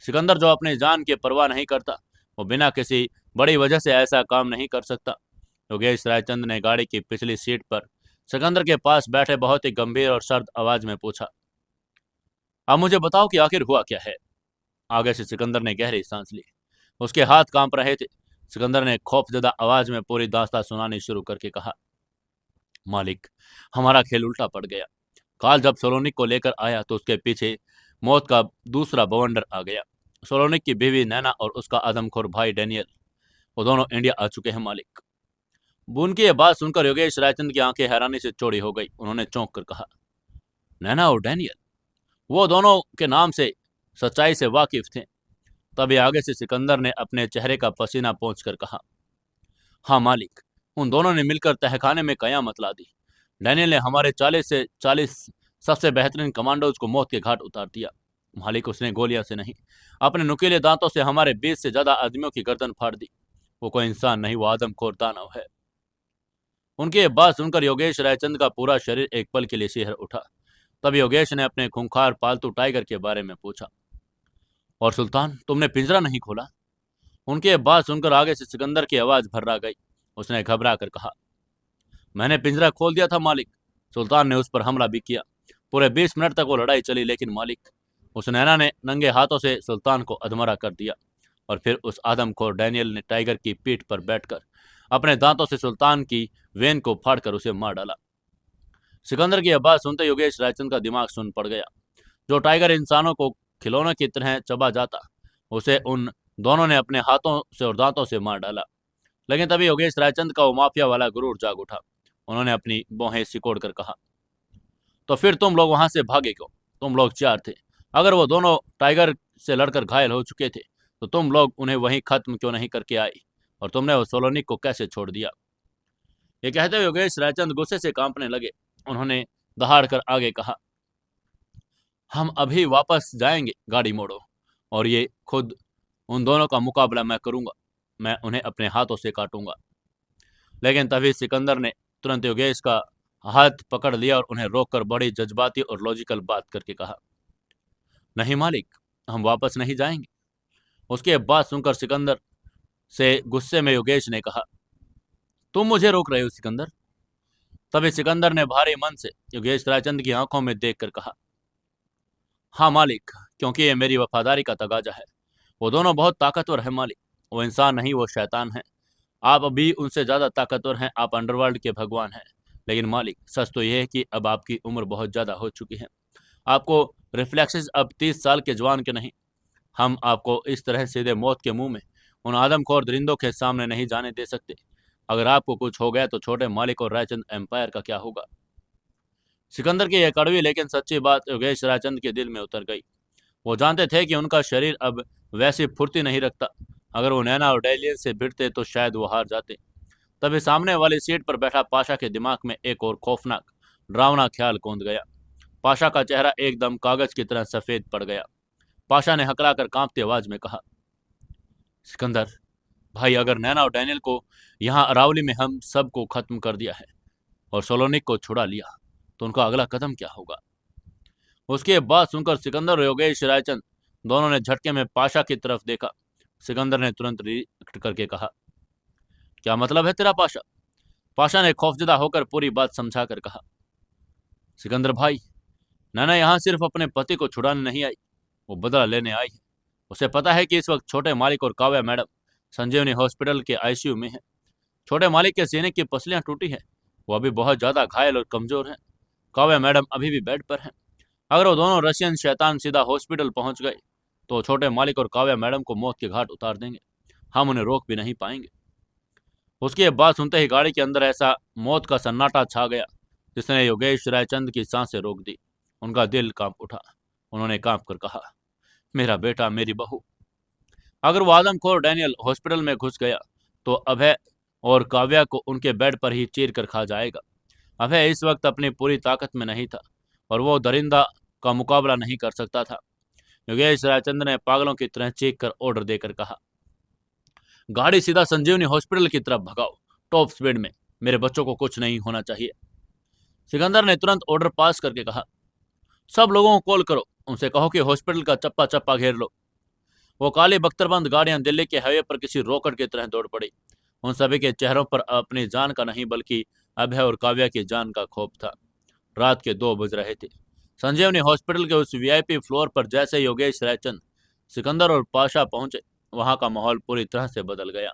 सिकंदर जो अपनी जान की परवाह नहीं करता, वो बिना किसी बड़ी वजह से ऐसा काम नहीं कर सकता। योगेश रायचंद ने गाड़ी की पिछली सीट पर सिकंदर के पास बैठे बहुत ही गंभीर और सर्द आवाज में पूछा, अब मुझे बताओ कि आखिर हुआ क्या है? आगे से सिकंदर ने गहरी सांस ली। उसके हाथ कांप रहे थे। सिकंदर ने खौफजदा आवाज में पूरी दास्तां सुनानी शुरू करके कहा, मालिक हमारा खेल उल्टा पड़ गया। काल जब सोलोनिक को लेकर आया तो उसके पीछे मौत का दूसरा बवंडर आ गया। सोलोनिक की बीवी नैना और उसका आदमखोर भाई डेनियल, वो दोनों इंडिया आ चुके हैं मालिक। उनकी यह बात सुनकर योगेश रायचंद की आंखें हैरानी से चौड़ी हो गई। उन्होंने चौंक कर कहा, नैना और डेनियल? वो दोनों के नाम से सच्चाई से वाकिफ थे। तभी आगे से सिकंदर ने अपने चेहरे का पसीना पोंछकर कहा, हाँ मालिक, उन दोनों ने मिलकर तहखाने में कयामत ला दी। डैनियल ने हमारे 40 से 40 सबसे बेहतरीन कमांडोज को मौत के घाट उतार दिया। मालिक उसने गोलियां से नहीं, अपने नुकीले दांतों से हमारे 20 से ज्यादा आदमियों की गर्दन फाड़ दी। वो कोई इंसान नहीं, वो आदमखोर दानव है। उनकी ये बात सुनकर योगेश रायचंद का पूरा शरीर एक पल के लिए सिहर उठा। तब योगेश ने अपने खूंखार पालतू टाइगर के बारे में पूछा, और सुल्तान तुमने पिंजरा नहीं खोला? उनकी ये बात सुनकर आगे से सिकंदर की आवाज भर्रा गई। उसने घबरा कर कहा, मैंने पिंजरा खोल दिया था मालिक। सुल्तान ने उस पर हमला भी किया। पूरे 20 मिनट तक वो लड़ाई चली, लेकिन मालिक उस नैना ने नंगे हाथों से सुल्तान को अधमरा कर दिया। और फिर उस आदमखोर डैनियल ने टाइगर की पीठ पर बैठकर अपने दांतों से सुल्तान की वेन को फाड़कर उसे मार डाला। सिकंदर की यह बात सुनते योगेश रायचंद का दिमाग सुन पड़ गया। जो टाइगर इंसानों को खिलौने की तरह चबा जाता। उसे उन दोनों ने अपने हाथों से और दांतों से मार डाला। लेकिन तभी योगेश रायचंद का वो माफिया वाला गुरूर जाग उठा। उन्होंने अपनी भौहें सिकोड़ कर कहा, तो फिर तुम लोग वहां से भागे क्यों? तुम लोग 4 थे। अगर वो दोनों टाइगर से लड़कर घायल हो चुके थे तो तुम लोग उन्हें वहीं खत्म क्यों नहीं करके आए? और तुमने वो सोलोनिक को कैसे छोड़ दिया? ये कहते हुए योगेश रायचंद गुस्से से कांपने लगे। उन्होंने दहाड़ कर आगे कहा, हम अभी वापस जाएंगे, गाड़ी मोड़ो और ये खुद उन दोनों का मुकाबला मैं करूंगा। मैं उन्हें अपने हाथों से काटूंगा। लेकिन तभी सिकंदर ने तुरंत योगेश का हाथ पकड़ लिया और उन्हें रोककर बड़ी जज्बाती और लॉजिकल बात करके कहा, नहीं मालिक, हम वापस नहीं जाएंगे। उसके बाद सुनकर सिकंदर से गुस्से में योगेश ने कहा, तुम मुझे रोक रहे हो सिकंदर? तभी सिकंदर ने भारी मन से योगेश रायचंद की आंखों में देखकर कहा, हाँ मालिक, क्योंकि ये मेरी वफादारी का तगाजा है। वो दोनों बहुत ताकतवर है मालिक। वो इंसान नहीं, वो शैतान है। आप अभी उनसे ज्यादा ताकतवर हैं। आप अंडरवर्ल्ड के भगवान हैं। लेकिन मालिक, सच तो यह है कि अब आपकी उम्र बहुत ज्यादा हो चुकी है। आपको रिफ्लेक्सेस अब 30 साल के जवान के नहीं। हम आपको इस तरह सीधे मौत के मुंह में उन आदमखोर दरिंदों के सामने नहीं जाने दे सकते। अगर आपको कुछ हो गया तो छोटे मालिक और रायचंद एम्पायर का क्या होगा? सिकंदर की यह कड़वी लेकिन सच्ची बात योगेश रायचंद के दिल में उतर गई। वो जानते थे कि उनका शरीर अब वैसी फुर्ती नहीं रखता। अगर वो नैना और डेलियन से भिड़ते तो शायद वो हार जाते। तभी सामने वाली सीट पर बैठा पाशा के दिमाग में एक और खौफनाक डरावना ख्याल कौंध गया। पाशा का चेहरा एकदम कागज की तरह सफेद पड़ गया। पाशा ने हकलाकर कांपती आवाज में कहा, सिकंदर भाई, अगर नैना और डैनियल को यहाँ अरावली में हम सबको खत्म कर दिया है और सोलोनिक को छुड़ा लिया तो उनका अगला कदम क्या होगा? उसके बाद सुनकर सिकंदर और योगेश रायचंद दोनों ने झटके में पाशा की तरफ देखा। सिकंदर ने तुरंत रिएक्ट करके कहा, क्या मतलब है तेरा पाशा? पाशा ने खौफजदा होकर पूरी बात समझा कर कहा, सिकंदर भाई, नैना यहाँ सिर्फ अपने पति को छुड़ाने नहीं आई, वो बदला लेने आई है। उसे पता है कि इस वक्त छोटे मालिक और काव्या मैडम संजीवनी हॉस्पिटल के आईसीयू में है। छोटे मालिक के सीने की पसलियां टूटी हैं। वो अभी बहुत ज्यादा घायल और कमजोर हैं। काव्या मैडम अभी भी बेड पर हैं। अगर वो दोनों रशियन शैतान सीधा हॉस्पिटल पहुंच गए तो छोटे मालिक और काव्या मैडम को मौत के घाट उतार देंगे। हम उन्हें रोक भी नहीं पाएंगे। उसकी ये बात सुनते ही गाड़ी के अंदर ऐसा मौत का सन्नाटा छा गया जिसने योगेश रायचंद की सांसें रोक दी। उनका दिल कांप उठा। उन्होंने कांप कर कहा, मेरा बेटा, मेरी बहू। अगर वो आदमखोर डैनियल हॉस्पिटल में घुस गया तो अभय और काव्या को उनके बेड पर ही चीर कर खा जाएगा। अभय इस वक्त अपनी पूरी ताकत में नहीं था और वो दरिंदा का मुकाबला नहीं कर सकता था। योगेश रायचंद्र ने पागलों की तरह चीख कर ऑर्डर देकर कहा, गाड़ी सीधा संजीवनी हॉस्पिटल की तरफ भगाओ, टॉप स्पीड में। मेरे बच्चों को कुछ नहीं होना चाहिए। सिकंदर ने तुरंत ऑर्डर पास करके कहा, सब लोगों को कॉल करो, उनसे कहो कि हॉस्पिटल का चप्पा चप्पा घेर लो। वो काली बख्तरबंद गाड़ियां दिल्ली के हाईवे पर किसी रॉकेट की तरह दौड़ पड़ी। उन सभी के चेहरों पर अपनी जान का नहीं बल्कि अभय और काव्या की जान का खौफ था। रात के 2 बज रहे थे। संजीवनी हॉस्पिटल के उस वीआईपी फ्लोर पर जैसे योगेश रायचंद, सिकंदर और पाशा पहुंचे, वहां का माहौल पूरी तरह से बदल गया।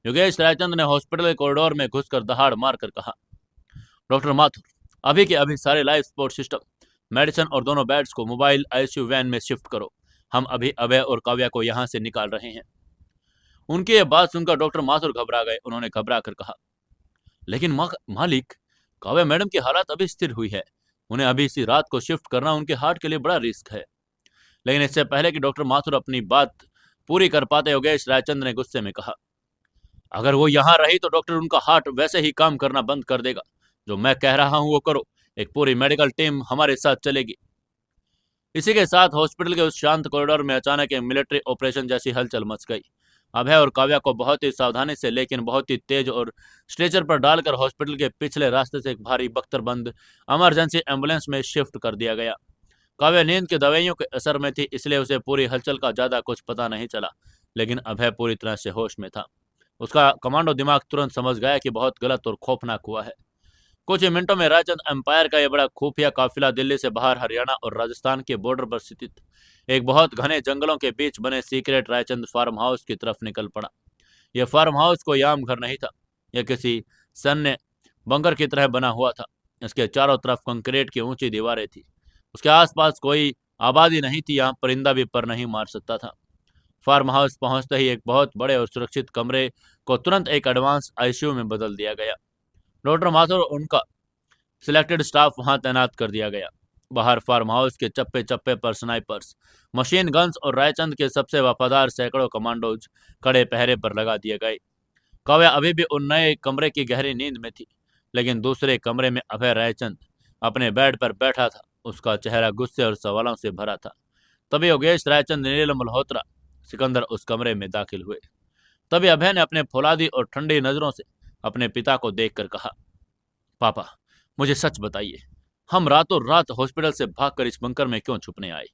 योगेश रायचंद ने हॉस्पिटल के कॉरिडोर में घुसकर दहाड़ मारकर कहा, डॉक्टर माथुर, अभी के अभी सारे लाइफ सपोर्ट सिस्टम, मेडिसिन और दोनों बेड्स को मोबाइल आईसीयू वैन में शिफ्ट करो। हम अभी अभय और काव्या को यहाँ से निकाल रहे हैं। उनकी ये बात सुनकर डॉक्टर माथुर घबरा गए। उन्होंने घबरा कर कहा, लेकिन मालिक, काव्या मैडम की हालत अभी स्थिर हुई है। उन्हें अभी इसी रात को शिफ्ट करना उनके हार्ट के लिए बड़ा रिस्क है। लेकिन इससे पहले कि डॉक्टर माथुर अपनी बात पूरी कर पाते, योगेश रायचंद ने गुस्से में कहा, अगर वो यहाँ रही तो डॉक्टर उनका हार्ट वैसे ही काम करना बंद कर देगा। जो मैं कह रहा हूँ वो करो। एक पूरी मेडिकल टीम हमारे साथ चलेगी। इसी के साथ हॉस्पिटल के उस शांत कॉरिडोर में अचानक एक मिलिट्री ऑपरेशन जैसी हलचल मच गई। अभय और काव्या को बहुत ही सावधानी से लेकिन बहुत ही तेज और स्ट्रेचर पर डालकर हॉस्पिटल के पिछले रास्ते से एक भारी बख्तरबंद इमरजेंसी एम्बुलेंस में शिफ्ट कर दिया गया। काव्या नींद की दवाइयों के असर में थी, इसलिए उसे पूरी हलचल का ज्यादा कुछ पता नहीं चला। लेकिन अभय पूरी तरह से होश में था। उसका कमांडो दिमाग तुरंत समझ गया कि बहुत गलत और खौफनाक हुआ है। कुछ ही मिनटों में रायचंद एम्पायर का यह बड़ा खुफिया काफिला दिल्ली से बाहर हरियाणा और राजस्थान के बॉर्डर पर स्थित एक बहुत घने जंगलों के बीच बने सीक्रेट रायचंद फार्म हाउस की तरफ निकल पड़ा। यह फार्म हाउस कोई आम घर नहीं था। यह किसी सैन्य बंकर की तरह बना हुआ था। इसके चारों तरफ कंक्रीट की ऊंची दीवारें थी। उसके आसपास कोई आबादी नहीं थी, यहाँ परिंदा भी पर नहीं मार सकता था। फार्म हाउस पहुंचते ही एक बहुत बड़े और सुरक्षित कमरे को तुरंत एक एडवांस आईसीयू में बदल दिया गया। डॉक्टर माथुर और उनका सिलेक्टेड स्टाफ वहां तैनात कर दिया गया। बाहर फार्म हाउस के चप्पे चप्पे पर स्नाइपर्स, मशीन गन्स और रायचंद के सबसे वफादार सैकड़ों कमांडोज कड़े पहरे पर लगा दिए गए। काव्या अभी भी उन नए कमरे की गहरी नींद में थी, लेकिन दूसरे कमरे में अभय रायचंद अपने बेड पर बैठा था। उसका चेहरा गुस्से और सवालों से भरा था। तभी योगेश रायचंद, नीलम मल्होत्रा, सिकंदर उस कमरे में दाखिल हुए। तभी अभय ने अपने फौलादी और ठंडी नजरों से अपने पिता को देखकर कहा, पापा, मुझे सच बताइए, हम रातों रात हॉस्पिटल से भागकर इस बंकर में क्यों छुपने आए?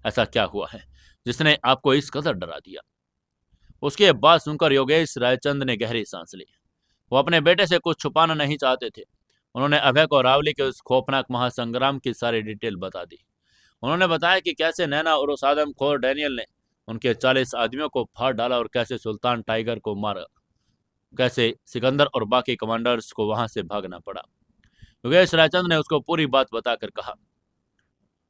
ऐसा क्या हुआ है जिसने आपको इस कदर डरा दिया? उसकी बात सुनकर योगेश रायचंद ने गहरी सांस ली। वो अपने बेटे से कुछ छुपाना नहीं चाहते थे। उन्होंने अभय को रावली के उस खौफनाक महासंग्राम की सारी डिटेल बता दी। उन्होंने बताया कि कैसे नैना और उस आदमखोर डैनियल ने उनके 40 आदमियों को फाड़ डाला और कैसे सुल्तान टाइगर को मारा, कैसे सिकंदर और बाकी कमांडर्स को वहां से भागना पड़ा। योगेश रायचंद ने उसको पूरी बात बताकर कहा,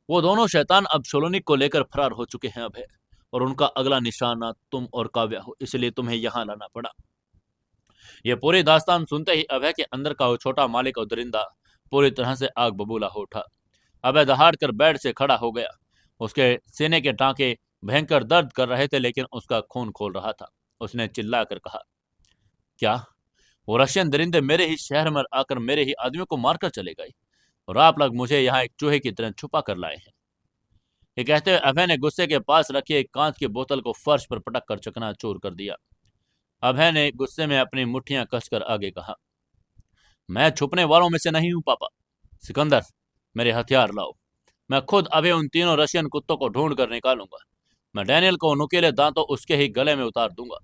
वो दोनों शैतान अब सोलोनिक को लेकर फरार हो चुके हैं अभय, और उनका अगला निशाना तुम और काव्या हो, इसलिए तुम्हें यहाँ लाना पड़ा। ये पूरी दास्तान सुनते ही अभय के अंदर का वो छोटा मालिक और दरिंदा पूरी तरह से आग बबूला हो उठा। अभय दहाड़ कर बेड से खड़ा हो गया। उसके सीने के टांके भयंकर दर्द कर रहे थे, लेकिन उसका खून खोल रहा था। उसने चिल्लाकर कहा, क्या वो रशियन दरिंदे मेरे ही शहर में आकर मेरे ही आदमियों को मारकर चले गए, और आप लोग मुझे यहाँ एक चूहे की तरह छुपा कर लाए हैं? ये कहते हुए अभय ने गुस्से के पास रखी एक कांच की बोतल को फर्श पर पटक कर चकनाचूर कर दिया। अभय ने गुस्से में अपनी मुट्ठियां कसकर आगे कहा, मैं छुपने वालों में से नहीं हूं पापा। सिकंदर, मेरे हथियार लाओ। मैं खुद अभी उन तीनों रशियन कुत्तों को ढूंढ कर निकालूंगा। मैं डैनियल को नुकीले दांतों उसके ही गले में उतार दूंगा।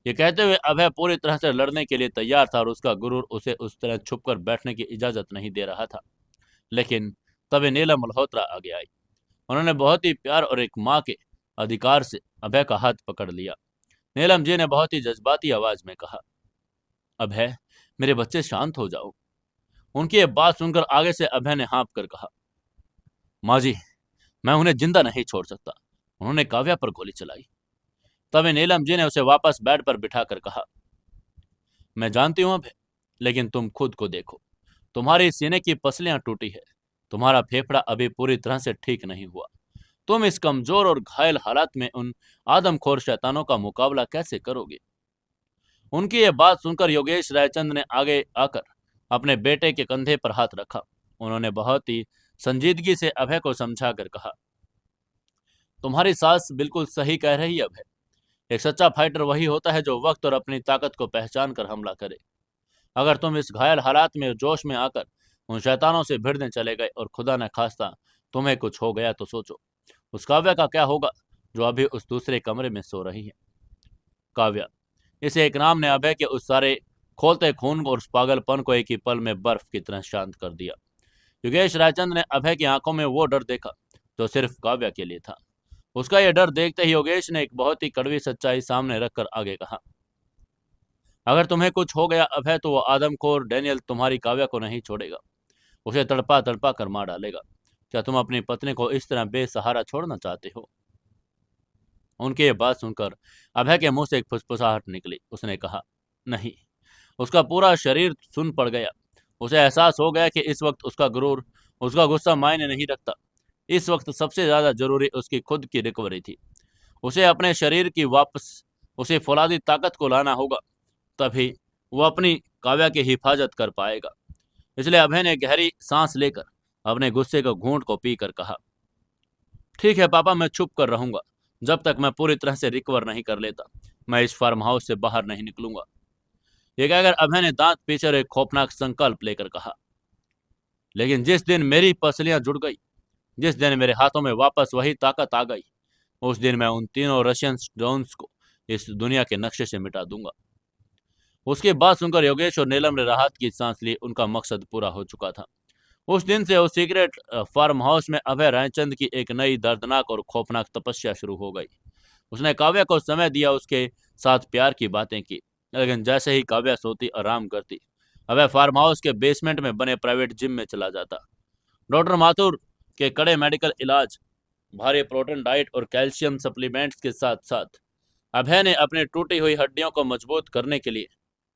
ये कहते हुए अभय पूरी तरह से लड़ने के लिए तैयार था, और उसका गुरूर उसे उस तरह छुपकर बैठने की इजाजत नहीं दे रहा था। लेकिन तभी नीलम मल्होत्रा आगे आई। उन्होंने बहुत ही प्यार और एक माँ के अधिकार से अभय का हाथ पकड़ लिया। नीलम जी ने बहुत ही जज्बाती आवाज में कहा, अभय, मेरे बच्चे शांत हो जाओ। उनकी ये बात सुनकर आगे से अभय ने हाँफ कर कहा, माँ जी, मैं उन्हें जिंदा नहीं छोड़ सकता। उन्होंने काव्या पर गोली चलाई। तभी नीलम जी ने उसे वापस बेड पर बिठाकर कहा, मैं जानती हूं अभय, लेकिन तुम खुद को देखो। तुम्हारी सीने की पसलियां टूटी है। तुम्हारा फेफड़ा अभी पूरी तरह से ठीक नहीं हुआ। तुम इस कमजोर और घायल हालात में उन आदमखोर शैतानों का मुकाबला कैसे करोगे? उनकी ये बात सुनकर योगेश रायचंद ने आगे आकर अपने बेटे के कंधे पर हाथ रखा। उन्होंने बहुत ही संजीदगी से अभय को समझाकर कहा, तुम्हारी सास बिल्कुल सही कह रही है अभय। एक सच्चा फाइटर वही होता है जो वक्त और अपनी ताकत को पहचान कर हमला करे। अगर तुम इस घायल हालात में जोश में आकर उन शैतानों से भिड़ने चले गए और खुदा न खास्ता तुम्हें कुछ हो गया, तो सोचो उस काव्या का क्या होगा जो अभी उस दूसरे कमरे में सो रही है। काव्या, इस एक नाम ने अभय के उस सारे खोलते खून और उस पागलपन को एक ही पल में बर्फ की तरह शांत कर दिया। योगेश रायचंद ने अभय की आंखों में वो डर देखा जो सिर्फ काव्या के लिए था। उसका यह डर देखते ही योगेश ने एक बहुत ही कड़वी सच्चाई सामने रखकर आगे कहा, अगर तुम्हें कुछ हो गया अभय, तो वो आदमखोर डैनियल तुम्हारी काव्या को नहीं छोड़ेगा। उसे तड़पा तड़पा कर मार डालेगा। क्या तुम अपनी पत्नी को इस तरह बेसहारा छोड़ना चाहते हो? उनकी ये बात सुनकर अभय के मुंह से एक फुसफुसाहट निकली। उसने कहा, नहीं। उसका पूरा शरीर सुन पड़ गया। उसे एहसास हो गया कि इस वक्त उसका गुरूर, उसका गुस्सा मायने नहीं रखता। इस वक्त सबसे ज्यादा जरूरी उसकी खुद की रिकवरी थी। उसे अपने शरीर की वापस उसे फौलादी ताकत को लाना होगा, तभी वो अपनी काव्या की हिफाजत कर पाएगा। इसलिए अभय ने गहरी सांस लेकर अपने गुस्से को घूंट को पीकर कहा, ठीक है पापा, मैं चुप कर रहूंगा जब तक मैं पूरी तरह से रिकवर नहीं कर लेता। मैं इस फार्म हाउस से बाहर नहीं निकलूंगा। ये कहकर अभय ने दांत पीछे एक खौफनाक संकल्प लेकर कहा, लेकिन जिस दिन मेरी पसलियां जुड़ गई, जिस दिन मेरे हाथों में वापस वही ताकत आ गई, उस दिन मैं उन तीनों रशियन ड्रोन्स को इस दुनिया के नक्शे से मिटा दूंगा। उसकी बात सुनकर योगेश और नीलम ने राहत की सांस ली। उनका मकसद पूरा हो चुका था। उस दिन से उस सीक्रेट फार्म हाउस में अभय रायचंद की एक नई दर्दनाक और खौफनाक तपस्या शुरू हो गई। उसने काव्या को समय दिया, उसके साथ प्यार की बातें की, लेकिन जैसे ही काव्या सोती, आराम करती, अभय फार्म हाउस के बेसमेंट में बने प्राइवेट जिम में चला जाता। डॉक्टर माथुर के कड़े मेडिकल इलाज भारी प्रोटीन डाइट और कैल्शियम सप्लीमेंट्स के साथ साथ अभय ने अपनी टूटी हुई हड्डियों को मजबूत करने के लिए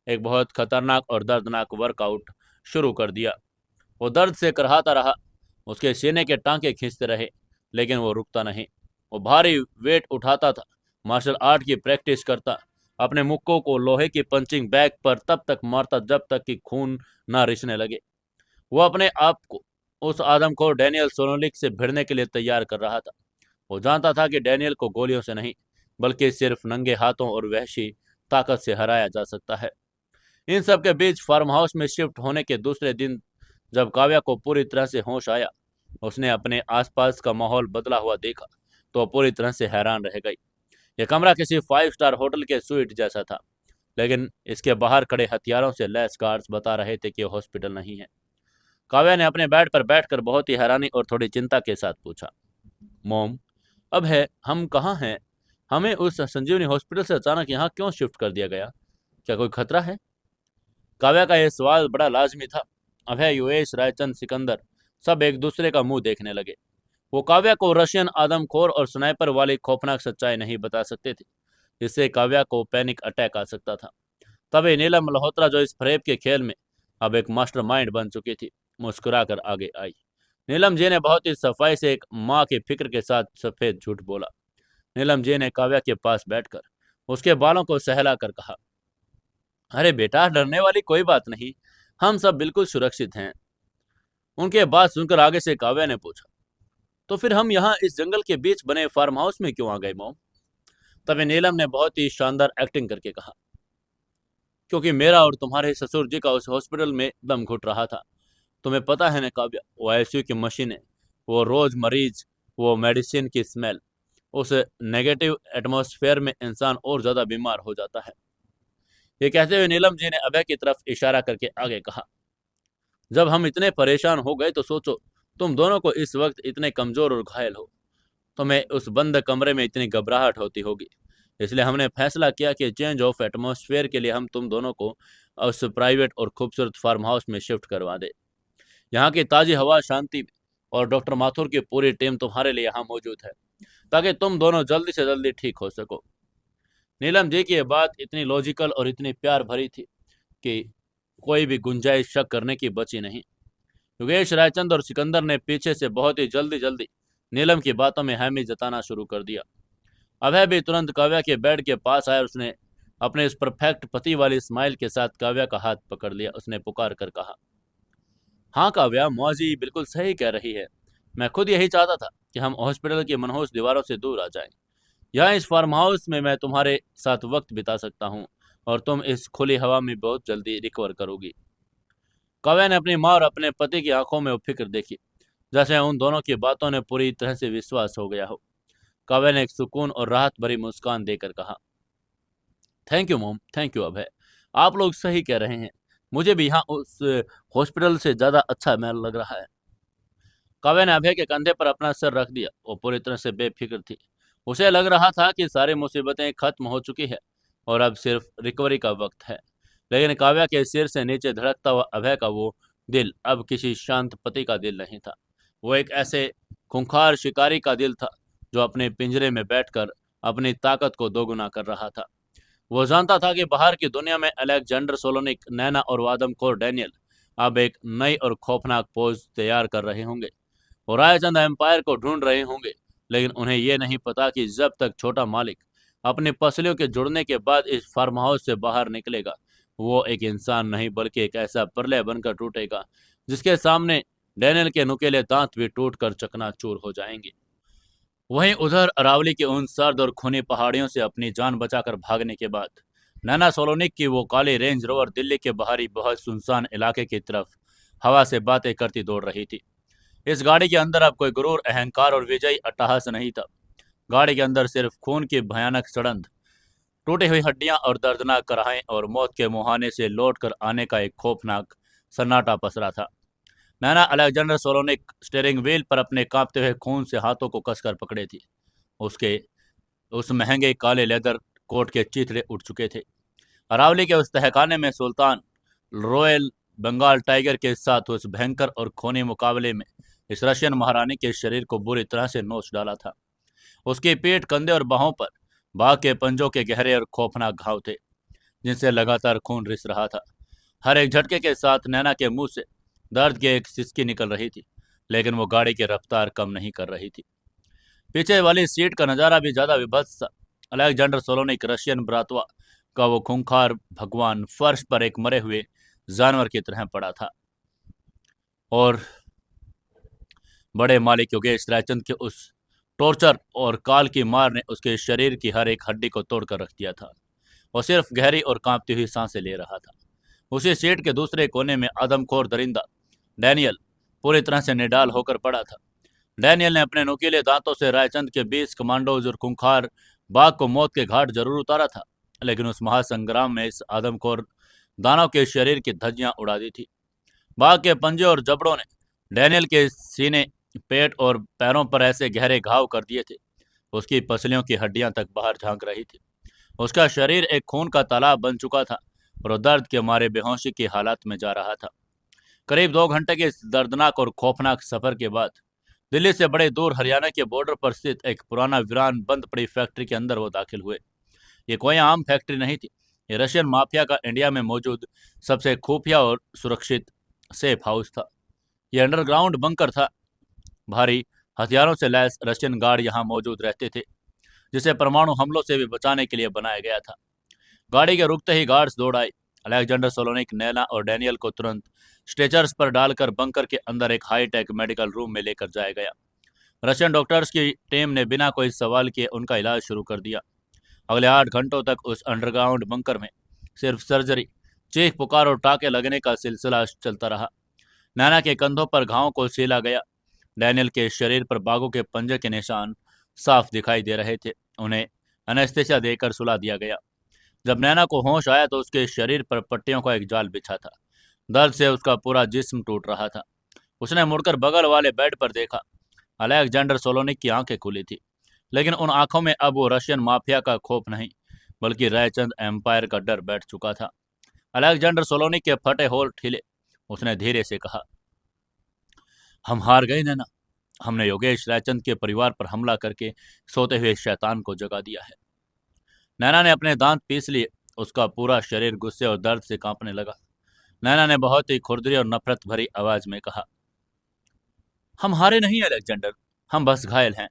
एक बहुत खतरनाक और दर्दनाक वर्कआउट शुरू कर दिया। वो दर्द से कराहता रहा, उसके सीने के टांके खींचते रहे, लेकिन वो रुकता नहीं। वो भारी वेट उठाता था, मार्शल आर्ट की प्रैक्टिस करता, अपने मुक्कों को लोहे की पंचिंग बैग पर तब तक मारता जब तक कि खून ना रिसने लगे। वो अपने आप को उस आदम को डैनियल सोनोलिक से भिड़ने के लिए तैयार कर रहा था। वो जानता था कि डैनियल को गोलियों से नहीं, बल्कि सिर्फ नंगे हाथों और वहशी ताकत से हराया जा सकता है। इन सब के बीच फार्म हाउस में शिफ्ट होने के दूसरे दिन जब काव्या को पूरी तरह से होश आया, उसने अपने आसपास का माहौल बदला हुआ देखा तो पूरी तरह से हैरान रह गई। यह कमरा किसी 5 स्टार होटल के स्वीट जैसा था, लेकिन इसके बाहर खड़े हथियारों से लैस गार्ड्स बता रहे थे कि यह हॉस्पिटल नहीं है। काव्या ने अपने बेड पर बैठकर बहुत ही हैरानी और थोड़ी चिंता के साथ पूछा, मॉम, अब है हम कहाँ हैं? हमें उस संजीवनी हॉस्पिटल से अचानक यहाँ क्यों शिफ्ट कर दिया गया? क्या कोई खतरा है? काव्या का यह सवाल बड़ा लाजमी था। अभय, युवेश, रायचंद, सिकंदर सब एक दूसरे का मुंह देखने लगे। वो काव्या को रशियन आदमखोर और स्नाइपर वाली खौफनाक सच्चाई नहीं बता सकते थे, जिससे काव्या को पैनिक अटैक आ सकता था। तभी नीलम मल्होत्रा, जो इस फरेब के खेल में अब एक मास्टरमाइंड बन चुकी थी, मुस्कुराकर आगे आई। नीलम जी ने बहुत ही सफाई से एक माँ की फिक्र के साथ सफेद झूठ बोला। नीलम जी ने काव्या के पास बैठकर उसके बालों को सहलाकर कहा, अरे बेटा, डरने वाली कोई बात नहीं, हम सब बिल्कुल सुरक्षित हैं। उनके बात सुनकर आगे से काव्या ने पूछा, तो फिर हम यहाँ इस जंगल के बीच बने फार्म हाउस में क्यों आ गए मॉम? तभी नीलम ने बहुत ही शानदार एक्टिंग करके कहा, क्योंकि मेरा और तुम्हारे ससुर जी का उस हॉस्पिटल में दम घुट रहा था। तुम्हें पता है ना काव्या, वो आईसीयू की मशीनें, वो रोज मरीज, वो मेडिसिन की स्मेल, उस नेगेटिव एटमॉस्फेयर में इंसान और ज्यादा बीमार हो जाता है। ये कहते हुए नीलम जी ने अभय की तरफ इशारा करके आगे कहा, जब हम इतने परेशान हो गए तो सोचो, तुम दोनों को इस वक्त इतने कमजोर और घायल हो, तुम्हें उस बंद कमरे में इतनी घबराहट होती होगी। इसलिए हमने फैसला किया कि चेंज ऑफ एटमॉस्फेयर के लिए हम तुम दोनों को उस प्राइवेट और खूबसूरत फार्म हाउस में शिफ्ट करवा दे। यहाँ की ताज़ी हवा, शांति और डॉक्टर माथुर की पूरी टीम तुम्हारे लिए यहाँ मौजूद है, ताकि तुम दोनों जल्दी से जल्दी ठीक हो सको। नीलम जी की यह बात इतनी लॉजिकल और इतनी प्यार भरी थी कि कोई भी गुंजाइश शक करने की बची नहीं। योगेश, रायचंद और सिकंदर ने पीछे से बहुत ही जल्दी जल्दी नीलम की बातों में हामी जताना शुरू कर दिया। अभय भी तुरंत काव्या के बेड के पास आया। उसने अपने इस परफेक्ट पति वाली स्माइल के साथ काव्या का हाथ पकड़ लिया। उसने पुकार कर कहा, हाँ काव्या, मौजी बिल्कुल सही कह रही है। मैं खुद यही चाहता था कि हम हॉस्पिटल की मनहूस दीवारों से दूर आ जाएं। यहाँ इस फार्म हाउस में मैं तुम्हारे साथ वक्त बिता सकता हूँ और तुम इस खुली हवा में बहुत जल्दी रिकवर करोगी। काव्या ने अपनी माँ और अपने पति की आंखों में वो फिक्र देखी, जैसे उन दोनों की बातों ने पूरी तरह से विश्वास हो गया हो। काव्या ने एक सुकून और राहत भरी मुस्कान देकर कहा, thank you mom, thank you Abhay, आप लोग सही कह रहे हैं। मुझे भी यहाँ उस हॉस्पिटल से ज़्यादा अच्छा महल लग रहा है। काव्या ने अभय के कंधे पर अपना सर रख दिया। वो पूरी तरह से बेफिक्र थी। उसे लग रहा था कि सारी मुसीबतें खत्म हो चुकी है और अब सिर्फ रिकवरी का वक्त है। लेकिन काव्या के सिर से नीचे धड़कता हुआ अभय का वो दिल अब किसी शांत पति का दिल नहीं था। वो एक ऐसे खूंखार शिकारी का दिल था जो अपने पिंजरे में बैठकर अपनी ताकत को दोगुना कर रहा था। वो जानता था कि बाहर की दुनिया में अलेक्जेंडर सोलोनिक, नैना और आदमखोर डैनियल अब एक नई और खौफनाक पोज तैयार कर रहे होंगे और रायचंद एम्पायर को ढूंढ रहे होंगे। लेकिन उन्हें यह नहीं पता कि जब तक छोटा मालिक अपनी पसलियों के जुड़ने के बाद इस फार्म हाउस से बाहर निकलेगा, वो एक इंसान नहीं बल्कि एक ऐसा प्रलय बनकर टूटेगा जिसके सामने डैनियल के नुकीले दांत भी टूटकर चकनाचूर हो जाएंगे। वहीं उधर अरावली के उन सर्द और खूनी पहाड़ियों से अपनी जान बचाकर भागने के बाद नैना सोलोनिक की वो काली रेंज रोवर दिल्ली के बाहरी बहुत सुनसान इलाके की तरफ हवा से बातें करती दौड़ रही थी। इस गाड़ी के अंदर अब कोई गुरूर, अहंकार और विजयी अट्टहास नहीं था। गाड़ी के अंदर सिर्फ खून की भयानक सड़ंद, टूटी हुई हड्डियां और दर्दनाक कराहें और मौत के मुहाने से लौट कर आने का एक खौफनाक सन्नाटा पसरा था। नैना अलेक्जेंडर सोलोनिक स्टीयरिंग व्हील पर अपने कांपते हुए खून से हाथों को कसकर पकड़े थी। उसके उस महंगे काले लेदर कोट के चीथड़े उठ चुके थे। अरावली के उस तहखाने में सुल्तान रॉयल बंगाल टाइगर के साथ उस भयंकर और खूनी मुकाबले में इस रशियन महारानी के शरीर को बुरी तरह से नोच डाला था। उसकी पीठ, कंधे और बाहों पर बाघ के पंजों के गहरे और खौफनाक घाव थे, जिनसे लगातार खून रिस रहा था। हर एक झटके के साथ नैना के मुंह से दर्द की एक सिसकी निकल रही थी, लेकिन वो गाड़ी की रफ्तार कम नहीं कर रही थी। पीछे वाली सीट का नज़ारा भी ज्यादा विभत्स था। अलेक्जेंडर सोलोनिक, रशियन भ्रातवा का वो खूंखार भगवान, फर्श पर एक मरे हुए जानवर की तरह पड़ा था, और बड़े मालिक योगेश रायचंद के उस टॉर्चर और काल की मार ने उसके शरीर की हर एक हड्डी को तोड़कर रख दिया था। वो सिर्फ गहरी और कांपती हुई सांसें ले रहा था। उसी सीट के दूसरे कोने में आदमखोर दरिंदा डैनियल पूरी तरह से निडाल होकर पड़ा था। डैनियल ने अपने नुकीले दांतों से रायचंद के 20 कमांडोज और खूंखार बाघ को मौत के घाट जरूर उतारा था, लेकिन उस महासंग्राम में इस आदमखोर दानव के शरीर की धज्जियां उड़ा दी थी। बाघ के पंजे और जबड़ों ने डैनियल के सीने, पेट और पैरों पर ऐसे गहरे घाव कर दिए थे, उसकी पसलियों की हड्डियां तक बाहर झांक रही थी। उसका शरीर एक खून का तालाब बन चुका था और दर्द के मारे बेहोशी की हालत में जा रहा था। करीब 2 घंटे के इस दर्दनाक और खौफनाक सफर के बाद दिल्ली से बड़े दूर हरियाणा के बॉर्डर पर स्थित एक पुराना वीरान बंद पड़ी फैक्ट्री के अंदर वो दाखिल हुए। ये कोई आम फैक्ट्री नहीं थी। ये रशियन माफिया का इंडिया में मौजूद सबसे खुफिया और सुरक्षित सेफ हाउस था। यह अंडरग्राउंड बंकर था। भारी हथियारों से लैस रशियन गार्ड यहाँ मौजूद रहते थे, जिसे परमाणु हमलों से भी बचाने के लिए बनाया गया था। गाड़ी के रुकते ही गार्ड्स दौड़ आए। अलेक्जेंडर सोलोनिक, नैना और डैनियल को तुरंत स्ट्रेचर्स पर डालकर बंकर के अंदर एक हाईटेक मेडिकल रूम में लेकर जाया गया। रशियन डॉक्टर्स की टीम ने बिना कोई सवाल किए उनका इलाज शुरू कर दिया। अगले 8 घंटों तक उस अंडरग्राउंड बंकर में सिर्फ सर्जरी, चीख पुकार और टाके लगने का सिलसिला चलता रहा। नैना के कंधों पर घावों को सीला गया। डैनियल के शरीर पर बाघों के पंजे के निशान साफ दिखाई दे रहे थे। उन्हें एनेस्थेसिया देकर सुला दिया गया। जब नैना को होश आया तो उसके शरीर पर पट्टियों का एक जाल बिछा था। दर्द से उसका पूरा जिस्म टूट रहा था। उसने मुड़कर बगल वाले बेड पर देखा। अलेक्जेंडर सोलोनिक की आंखें खुली थी, लेकिन उन आंखों में अब वो रशियन माफिया का खौफ नहीं, बल्कि रायचंद एम्पायर का डर बैठ चुका था। अलेक्जेंडर सोलोनिक के फटे होठ हिले। उसने धीरे से कहा, हम हार गए नैना। हमने योगेश रायचंद के परिवार पर हमला करके सोते हुए शैतान को जगा दिया है। नैना ने अपने दांत पीस लिए। उसका पूरा शरीर गुस्से और दर्द से कांपने लगा। नैना ने बहुत ही खुरदरी और नफरत भरी आवाज में कहा, हम हारे नहीं अलेक्जेंडर, हम बस घायल हैं।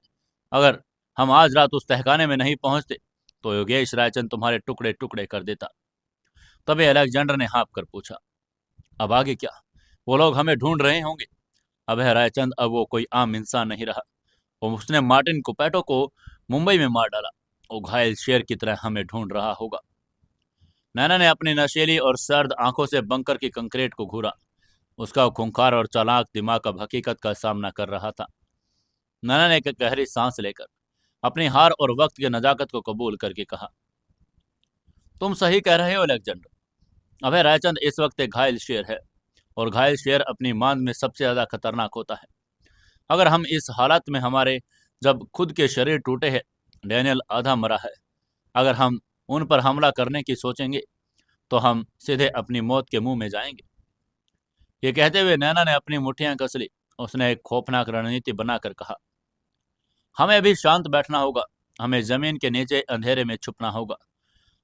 अगर हम आज रात उस तहखाने में नहीं पहुंचते तो योगेश रायचंद तुम्हारे टुकड़े टुकड़े कर देता। तभी अलेक्जेंडर ने हाँफ कर पूछा, अब आगे क्या? वो लोग हमें ढूंढ रहे होंगे। अब है रायचंद, अब वो कोई आम इंसान नहीं रहा। और उसने मार्टिन कुपैटो को मुंबई में मार डाला। वो घायल शेर की तरह हमें ढूंढ रहा होगा। नैना ने अपनी नशीली और सर्द आंखों से बंकर की कंक्रीट को घूरा। उसका खूंखार और चालाक दिमाग अब हकीकत का सामना कर रहा था। नैना ने एक गहरी सांस लेकर अपनी हार और वक्त की नजाकत को कबूल करके कहा, तुम सही कह रहे हो अलेक्जेंडर। अभय रायचंद इस वक्त एक घायल शेर है, और घायल शेर अपनी मांद में सबसे ज्यादा खतरनाक होता है। अगर हम इस हालत में, हमारे जब खुद के शरीर टूटे हैं, डैनियल आधा मरा है, अगर हम उन पर हमला करने की सोचेंगे तो हम सीधे अपनी मौत के मुंह में जाएंगे। ये कहते हुए नैना ने अपनी मुट्ठियां कस ली। उसने एक खौफनाक रणनीति बनाकर कहा, हमें भी शांत बैठना होगा। हमें जमीन के नीचे अंधेरे में छुपना होगा।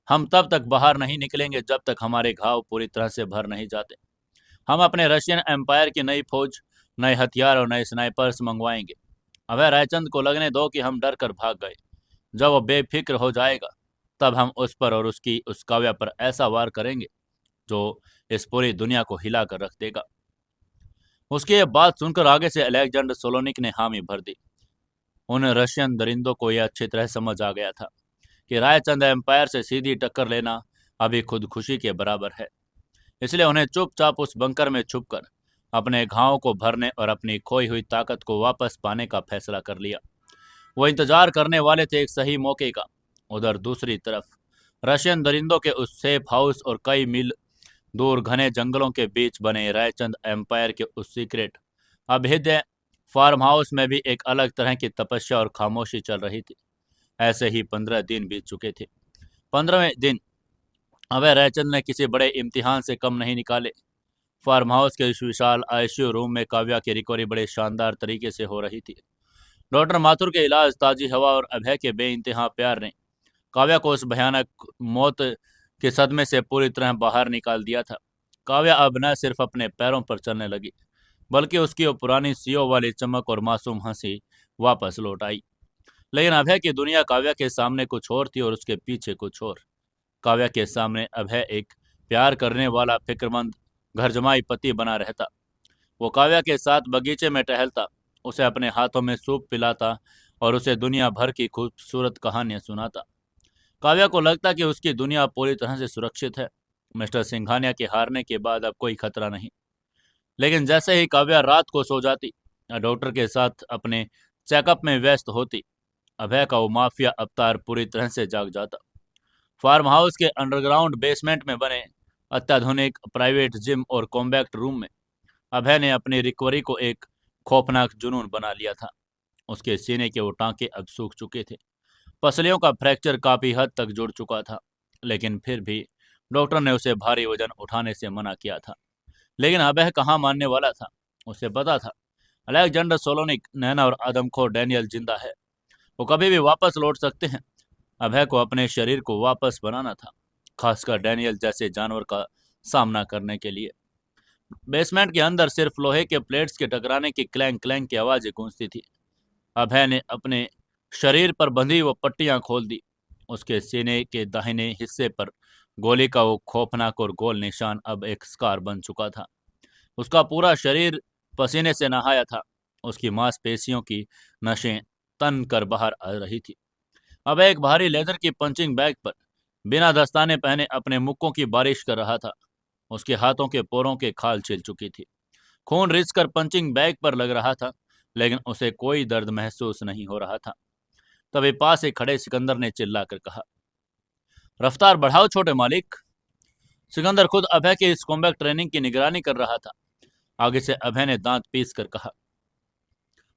हम तब तक बाहर नहीं निकलेंगे जब तक हमारे घाव पूरी तरह से भर नहीं जाते। हम अपने रशियन एम्पायर की नई फौज, नए हथियार और नए स्नाइपर्स मंगवाएंगे। अभय रायचंद को लगने दो कि हम डर कर भाग गए। जब वो बेफिक्र हो जाएगा, तब हम उस पर और उसकी उस काव्या पर ऐसा वार करेंगे जो इस पूरी दुनिया को हिला कर रख देगा। उसकी ये बात सुनकर आगे से अलेक्जेंडर सोलोनिक ने हामी भर दी। उन रशियन दरिंदों को यह अच्छी तरह समझ आ गया था कि रायचंद एम्पायर से सीधी टक्कर लेना अभी खुद खुशी के बराबर है। इसलिए उन्हें चुपचाप उस बंकर में छुपकर अपने घावों को भरने और अपनी खोई हुई ताकत को वापस पाने का फैसला कर लिया। वो इंतजार करने वाले थे एक सही मौके का। उधर दूसरी तरफ रशियन दरिंदों के उस सेफ हाउस और कई मील दूर घने जंगलों के बीच बने रायचंद एम्पायर के उस सीक्रेट अभेद्य फार्म हाउस में भी एक अलग तरह की तपस्या और खामोशी चल रही थी। ऐसे ही 15 दिन बीत चुके थे। 15वें दिन अभय रायचंद ने किसी बड़े इम्तिहान से कम नहीं निकाले। फार्म हाउस के इस विशाल आईसीयू रूम में काव्या की रिकवरी बड़े शानदार तरीके से हो रही थी। डॉक्टर माथुर के इलाज, ताजी हवा और अभय के बेइंतहा प्यार ने काव्या को उस भयानक मौत के सदमे से पूरी तरह बाहर निकाल दिया था। काव्या अब न सिर्फ अपने पैरों पर चलने लगी, बल्कि उसकी वो पुरानी सीओ वाली चमक और मासूम हंसी वापस लौट आई। लेकिन अभय की दुनिया काव्या के सामने कुछ और थी और उसके पीछे कुछ और। काव्या के सामने अभय एक प्यार करने वाला फिक्रमंद घर जमाई पति बना रहता। वो काव्या के साथ बगीचे में टहलता, उसे अपने हाथों में सूप पिलाता और उसे दुनिया भर की खूबसूरत कहानियां सुनाता। काव्या को लगता कि उसकी दुनिया पूरी तरह से सुरक्षित है। मिस्टर सिंघानिया के हारने के बाद अब कोई खतरा नहीं। लेकिन जैसे ही काव्या रात को सो जाती या डॉक्टर के साथ अपने चेकअप में व्यस्त होती, अभय का वो माफिया अवतार पूरी तरह से जाग जाता। फार्म हाउस के अंडरग्राउंड बेसमेंट में बने अत्याधुनिक प्राइवेट जिम और कॉम्पैक्ट रूम में अभय ने अपनी रिकवरी को एक खौफनाक जुनून बना लिया था। उसके सीने के वो टांके अब सूख चुके थे, पसलियों का फ्रैक्चर काफी हद तक जुड़ चुका था। लेकिन फिर भी डॉक्टर ने उसे भारी वजन उठाने से मना किया था। लेकिन अभय कहाँ मानने वाला था। उसे पता था अलेक्जेंडर सोलोनिक, नैना और आदमखोर डैनियल जिंदा है। वो कभी भी वापस लौट सकते हैं। अभय को अपने शरीर को वापस बनाना था, खासकर डैनियल जैसे जानवर का सामना करने के लिए। बेसमेंट के अंदर सिर्फ लोहे के प्लेट्स के टकराने की क्लैंग क्लैंग की आवाजें गूंजती थी। अभय ने अपने शरीर पर बंधी वो पट्टियां खोल दी। उसके सीने के दाहिने हिस्से पर गोली का वो खौफनाक और गोल निशान अब एक स्कार बन चुका था। उसका पूरा शरीर पसीने से नहाया था। उसकी मांसपेशियों की नसें तन कर बाहर आ रही थी। अब एक भारी लेदर की पंचिंग बैग पर बिना दस्ताने पहने अपने मुक्कों की बारिश कर रहा था। उसके हाथों के पोरों के खाल छिल चुकी थी। खून रिस कर पंचिंग बैग पर लग रहा था, लेकिन उसे कोई दर्द महसूस नहीं हो रहा था। तभी पास ही खड़े सिकंदर ने चिल्लाकर कहा, रफ्तार बढ़ाओ छोटे मालिक। सिकंदर खुद अभय की इस कॉम्बैट ट्रेनिंग की निगरानी कर रहा था। आगे से अभय ने दांत पीस कर कहा,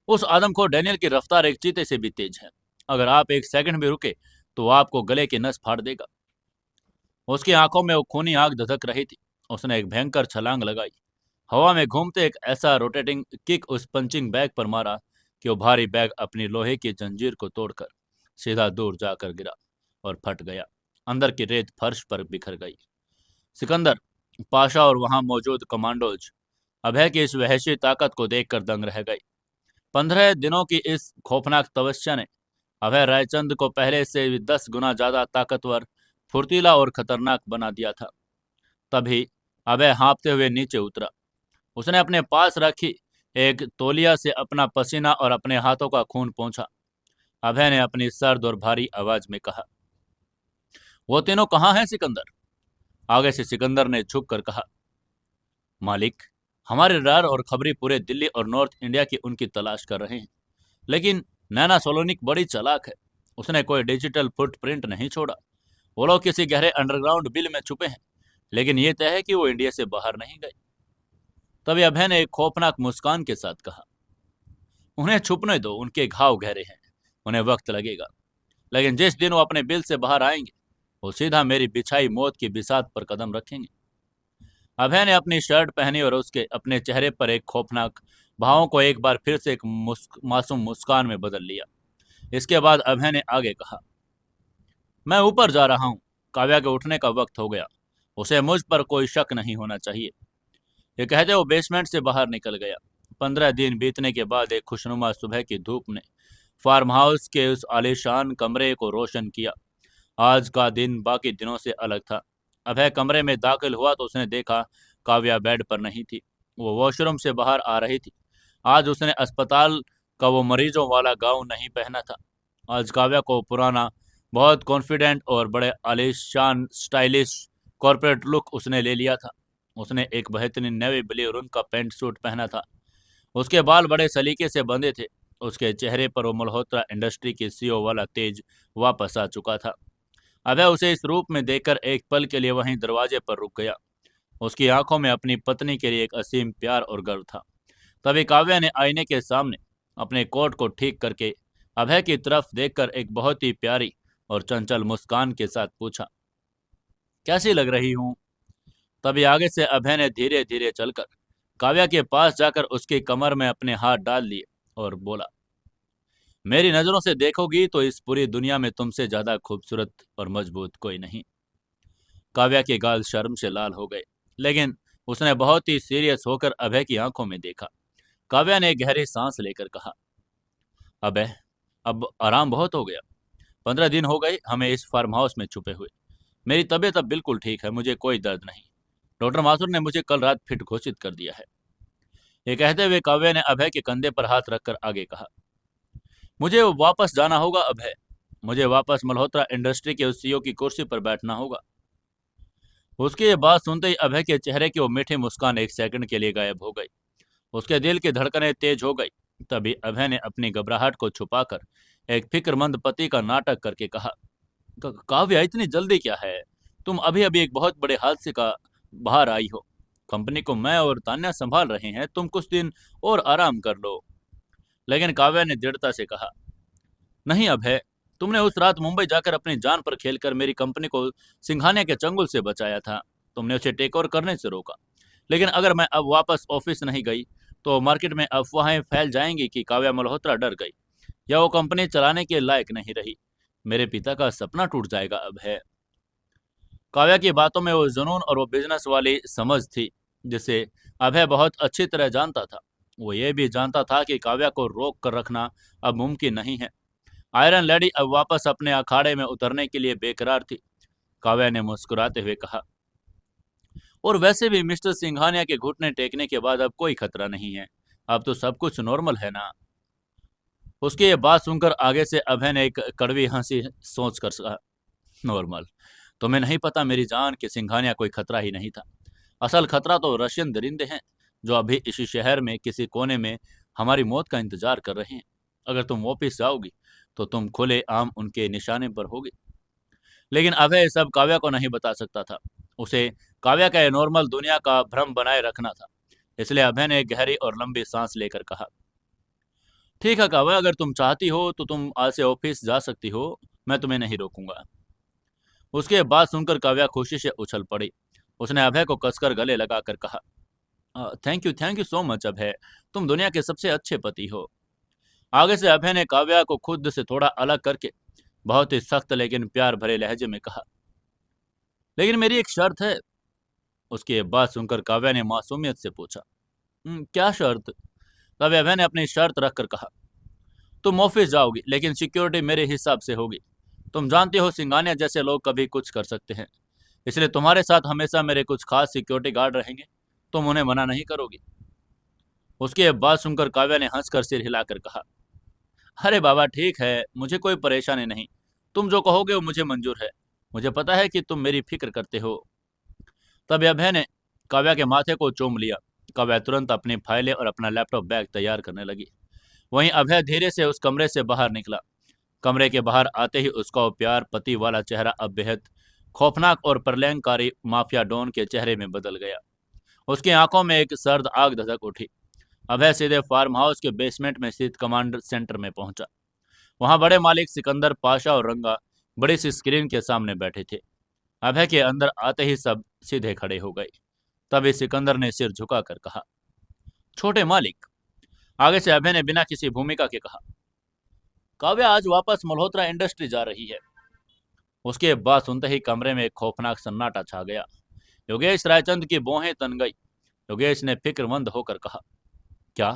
उस आदमखोर डैनियल की रफ्तार एक चीते से भी तेज है। अगर आप एक सेकंड भी रुके तो वो आपको गले की नस फाड़ देगा। उसकी आंखों में वो खूनी आग धधक रही थी। उसने एक भयंकर छलांग लगाई। हवा में घूमते एक ऐसा रोटेटिंग किक उस पंचिंग बैग पर मारा कि वो भारी बैग अपनी लोहे की जंजीर को तोड़कर सीधा दूर जाकर गिरा और फट गया। अंदर की रेत फर्श पर बिखर गई। सिकंदर, पाशा और वहां मौजूद कमांडोज अभय की इस वहशी ताकत को देखकर दंग रह गए। 15 दिनों की इस खौफनाक तपस्या ने अभय रायचंद को पहले से भी 10 गुना ज्यादा ताकतवर, फुर्तीला और खतरनाक बना दिया था। तभी अभय हाँफते हुए नीचे उतरा। उसने अपने पास रखी एक तौलिया से अपना पसीना और अपने हाथों का खून पोंछा। अभय ने अपनी सर्द और भारी आवाज में कहा, वो तीनों कहाँ हैं सिकंदर? आगे से सिकंदर ने झुक कर कहा, मालिक, हमारे रार और खबरी पूरे दिल्ली और नॉर्थ इंडिया की उनकी तलाश कर रहे हैं। लेकिन नैना सोलोनिक बड़ी चालाक है। उसने कोई डिजिटल फुटप्रिंट नहीं छोड़ा। वो लोग किसी गहरे अंडरग्राउंड बिल में छुपे हैं, लेकिन ये तय है कि वो इंडिया से बाहर नहीं गए। तभी अभय ने एक खौफनाक मुस्कान के साथ कहा, उन्हें छुपने दो, उनके घाव गहरे हैं, उन्हें वक्त लगेगा। लेकिन जिस दिन वो अपने बिल से बाहर आएंगे, वो सीधा मेरी बिछाई मौत की बिसात पर कदम रखेंगे। अभय ने अपनी शर्ट पहनी और उसके अपने चेहरे पर एक खौफनाक भावों को एक बार फिर से एक मासूम मुस्कान में बदल लिया। इसके बाद अभय ने आगे कहा, मैं ऊपर जा रहा हूँ। काव्या के उठने का वक्त हो गया। उसे मुझ पर कोई शक नहीं होना चाहिए। ये कहते वो बेसमेंट से बाहर निकल गया। 15 दिन बीतने के बाद एक खुशनुमा सुबह की धूप ने फार्म हाउस के उस आलीशान कमरे को रोशन किया। आज का दिन बाकी दिनों से अलग था। अभय कमरे में दाखिल हुआ तो उसने देखा काव्या बेड पर नहीं थी। वो वॉशरूम से बाहर आ रही थी। आज उसने अस्पताल का वो मरीजों वाला गाउन नहीं पहना था। आज काव्या को पुराना, बहुत कॉन्फिडेंट और बड़े आलीशान स्टाइलिश कॉर्पोरेट लुक उसने ले लिया था। उसने एक बेहतरीन नेवी ब्लू रंग का पैंट सूट पहना था। उसके बाल बड़े सलीके से बंधे थे। उसके चेहरे पर वो मल्होत्रा इंडस्ट्री की सीओ वाला तेज वापस आ चुका था। अभय उसे इस रूप में देखकर एक पल के लिए वहीं दरवाजे पर रुक गया। उसकी आंखों में अपनी पत्नी के लिए एक असीम प्यार और गर्व था। तभी काव्या ने आईने के सामने अपने कोट को ठीक करके अभय की तरफ देखकर एक बहुत ही प्यारी और चंचल मुस्कान के साथ पूछा, कैसी लग रही हूं? तभी आगे से अभय ने धीरे धीरे चलकर काव्या के पास जाकर उसकी कमर में अपने हाथ डाल लिए और बोला, मेरी नजरों से देखोगी तो इस पूरी दुनिया में तुमसे ज्यादा खूबसूरत और मजबूत कोई नहीं। काव्या के गाल शर्म से लाल हो गए, लेकिन उसने बहुत ही सीरियस होकर अभय की आंखों में देखा। काव्या ने गहरी सांस लेकर कहा, अबे अब आराम बहुत हो गया। 15 दिन हो गए हमें इस फार्म हाउस में छुपे हुए। मेरी तबीयत अब बिल्कुल ठीक है, मुझे कोई दर्द नहीं। डॉक्टर माथुर ने मुझे कल रात फिट घोषित कर दिया है। ये कहते हुए काव्या ने अभय के कंधे पर हाथ रखकर आगे कहा, मुझे वापस जाना होगा अभय। मुझे वापस मल्होत्रा इंडस्ट्री के उस सीईओ की कुर्सी पर बैठना होगा। उसकी ये बात सुनते ही अभय के चेहरे की वो मीठी मुस्कान एक सेकंड के लिए गायब हो गई। उसके दिल की धड़कनें तेज हो गई। तभी अभय ने अपनी घबराहट को छुपाकर एक फिक्रमंद पति का नाटक करके कहा, काव्या इतनी जल्दी क्या है? तुम अभी अभी एक बहुत बड़े हादसे का बाहर आई हो। कंपनी को मैं और तान्या संभाल रहे हैं, तुम कुछ दिन और आराम कर लो। लेकिन काव्या ने दृढ़ता से कहा, नहीं अभय, तुमने उस रात मुंबई जाकर अपनी जान पर खेलकर मेरी कंपनी को सिंघानिया के चंगुल से बचाया था। तुमने उसे टेक ओवर करने से रोका। लेकिन अगर मैं अब वापस ऑफिस नहीं गई तो मार्केट में अफवाहें फैल जाएंगी कि काव्या मल्होत्रा डर गई या वो कंपनी चलाने के लायक नहीं रही। मेरे पिता का सपना टूट जाएगा अभय। काव्या की बातों में वो जुनून और वो बिजनेस वाली समझ थी जिसे अभय बहुत अच्छी तरह जानता था। वो ये भी जानता था कि काव्या को रोक कर रखना अब मुमकिन नहीं है। आयरन लेडी अब वापस अपने अखाड़े में उतरने के लिए बेकरार थी। काव्या ने मुस्कुराते हुए कहा, और वैसे भी मिस्टर सिंघानिया के घुटने टेकने के बाद अब कोई खतरा नहीं है। अब तो सब कुछ नॉर्मल है ना। उसकी ये बात सुनकर आगे से अभय ने एक कड़वी हंसी सोच कर कहा, नॉर्मल? तुम्हें नहीं पता मेरी जान कि सिंघानिया कोई खतरा ही नहीं था। असल खतरा तो रशियन दरिंदे हैं जो अभी इसी शहर में किसी कोने में हमारी मौत का इंतजार कर रहे हैं। अगर तुम वापिस जाओगी तो तुम खुले आम उनके निशाने पर होगी। लेकिन अभय सब काव्या को नहीं बता सकता था। उसे काव्या का नॉर्मल दुनिया का भ्रम बनाए रखना था। इसलिए अभय ने एक गहरी और लंबी सांस लेकर कहा, ठीक है काव्या, अगर तुम चाहती हो तो तुम आज से ऑफिस जा सकती हो। मैं तुम्हें नहीं रोकूंगा। उसके बाद सुनकर काव्या खुशी से उछल पड़ी। उसने अभय को कसकर गले लगाकर कहा, थैंक यू सो मच अभय, तुम दुनिया के सबसे अच्छे पति हो। आगे से अभय ने काव्या को खुद से थोड़ा अलग करके बहुत ही सख्त लेकिन प्यार भरे लहजे में कहा, लेकिन मेरी एक शर्त है। उसकी ये बात सुनकर काव्या ने मासूमियत से पूछा, क्या शर्त? तभी अभय ने अपनी शर्त रखकर कहा, तुम ऑफिस जाओगी लेकिन सिक्योरिटी मेरे हिसाब से होगी। तुम जानती हो सिंघानिया जैसे लोग कभी कुछ कर सकते हैं, इसलिए तुम्हारे साथ हमेशा मेरे कुछ खास सिक्योरिटी गार्ड रहेंगे। तुम उन्हें मना नहीं करोगी। उसकी ये बात सुनकर काव्या ने हंसकर सिर हिलाकर कहा, अरे बाबा ठीक है, मुझे कोई परेशानी नहीं। तुम जो कहोगे वो मुझे मंजूर है। मुझे पता है कि तुम मेरी फिक्र करते हो। तभी अभय ने काव्या के माथे को चूम लिया। काव्या तुरंत अपनी फाइलें और अपना लैपटॉप बैग तैयार करने लगी। वहीं अभय धीरे से उस कमरे से बाहर निकला। कमरे के बाहर आते ही उसका वो प्यार पति वाला चेहरा अब बेहद खौफनाक और प्रलयंकारी माफिया डॉन के चेहरे में बदल गया। उसकी आंखों में एक सर्द आग धधक उठी। अभय सीधे फार्म हाउस के बेसमेंट में स्थित कमांडर सेंटर में पहुंचा। वहां बड़े मालिक सिकंदर पाशा और रंगा बड़ी सी स्क्रीन के सामने बैठे थे। अभय के अंदर आते ही सब सीधे खड़े हो गए। तभी सिकंदर ने सिर झुकाकर कहा, छोटे मालिक। आगे से अभय ने बिना किसी भूमिका के कहा, काव्या आज वापस मल्होत्रा इंडस्ट्री जा रही है। उसके बाद सुनते ही कमरे में एक खौफनाक सन्नाटा छा गया। योगेश रायचंद की भौहें तन गई। योगेश ने फिक्रमंद होकर कहा, क्या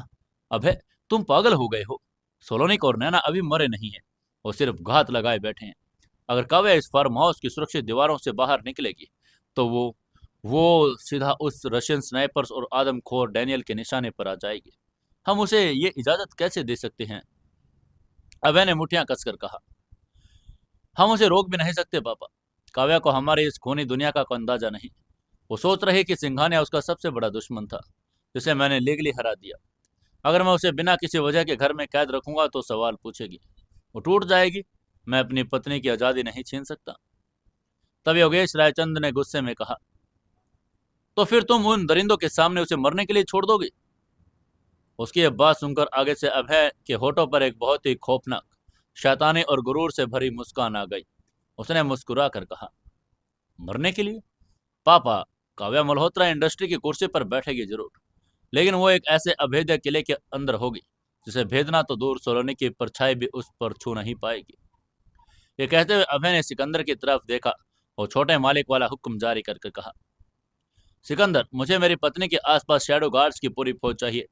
अभय, तुम पागल हो गए हो? सोलोनिक और नैना अभी मरे नहीं है, वो सिर्फ घात लगाए बैठे हैं। अगर काव्या इस फार्म हाउस की सुरक्षित दीवारों से बाहर निकलेगी तो वो सीधा उस रशियन स्नाइपर्स और आदमखोर डैनियल के निशाने पर आ जाएगी। हम उसे ये इजाजत कैसे दे सकते हैं? अभय ने मुठ्ठियां कसकर कहा, हम उसे रोक भी नहीं सकते पापा। काव्या को हमारी इस खूनी दुनिया का कोई अंदाजा नहीं। वो सोच रही कि सिंघानिया उसका सबसे बड़ा दुश्मन था जिसे मैंने लीगली हरा दिया। अगर मैं उसे बिना किसी वजह के घर में कैद रखूंगा तो सवाल पूछेगी, वो टूट जाएगी। मैं अपनी पत्नी की आज़ादी नहीं छीन सकता। तब योगेश रायचंद ने गुस्से में कहा, तो फिर तुम उन दरिंदों के सामने उसे मरने के लिए छोड़ दोगे? उसकी यह बात सुनकर आगे से अभय के होठों पर एक बहुत ही खौफनाक, शैतानी और गुरूर से भरी मुस्कान आ गई। उसने मुस्कुरा कर कहा, मरने के लिए? पापा, काव्या मल्होत्रा इंडस्ट्री की कुर्सी पर बैठेगी जरूर, लेकिन वो एक ऐसे अभेद्य किले के अंदर होगी जिसे भेदना तो दूर, सोलोनी की परछाई भी उस पर छू नहीं पाएगी। ये कहते हुए अभय ने सिकंदर की तरफ देखा और छोटे मालिक वाला हुक्म जारी करके कहा, सिकंदर, मुझे मेरी पत्नी के आसपास शैडो गार्ड्स की पूरी फौज चाहिए।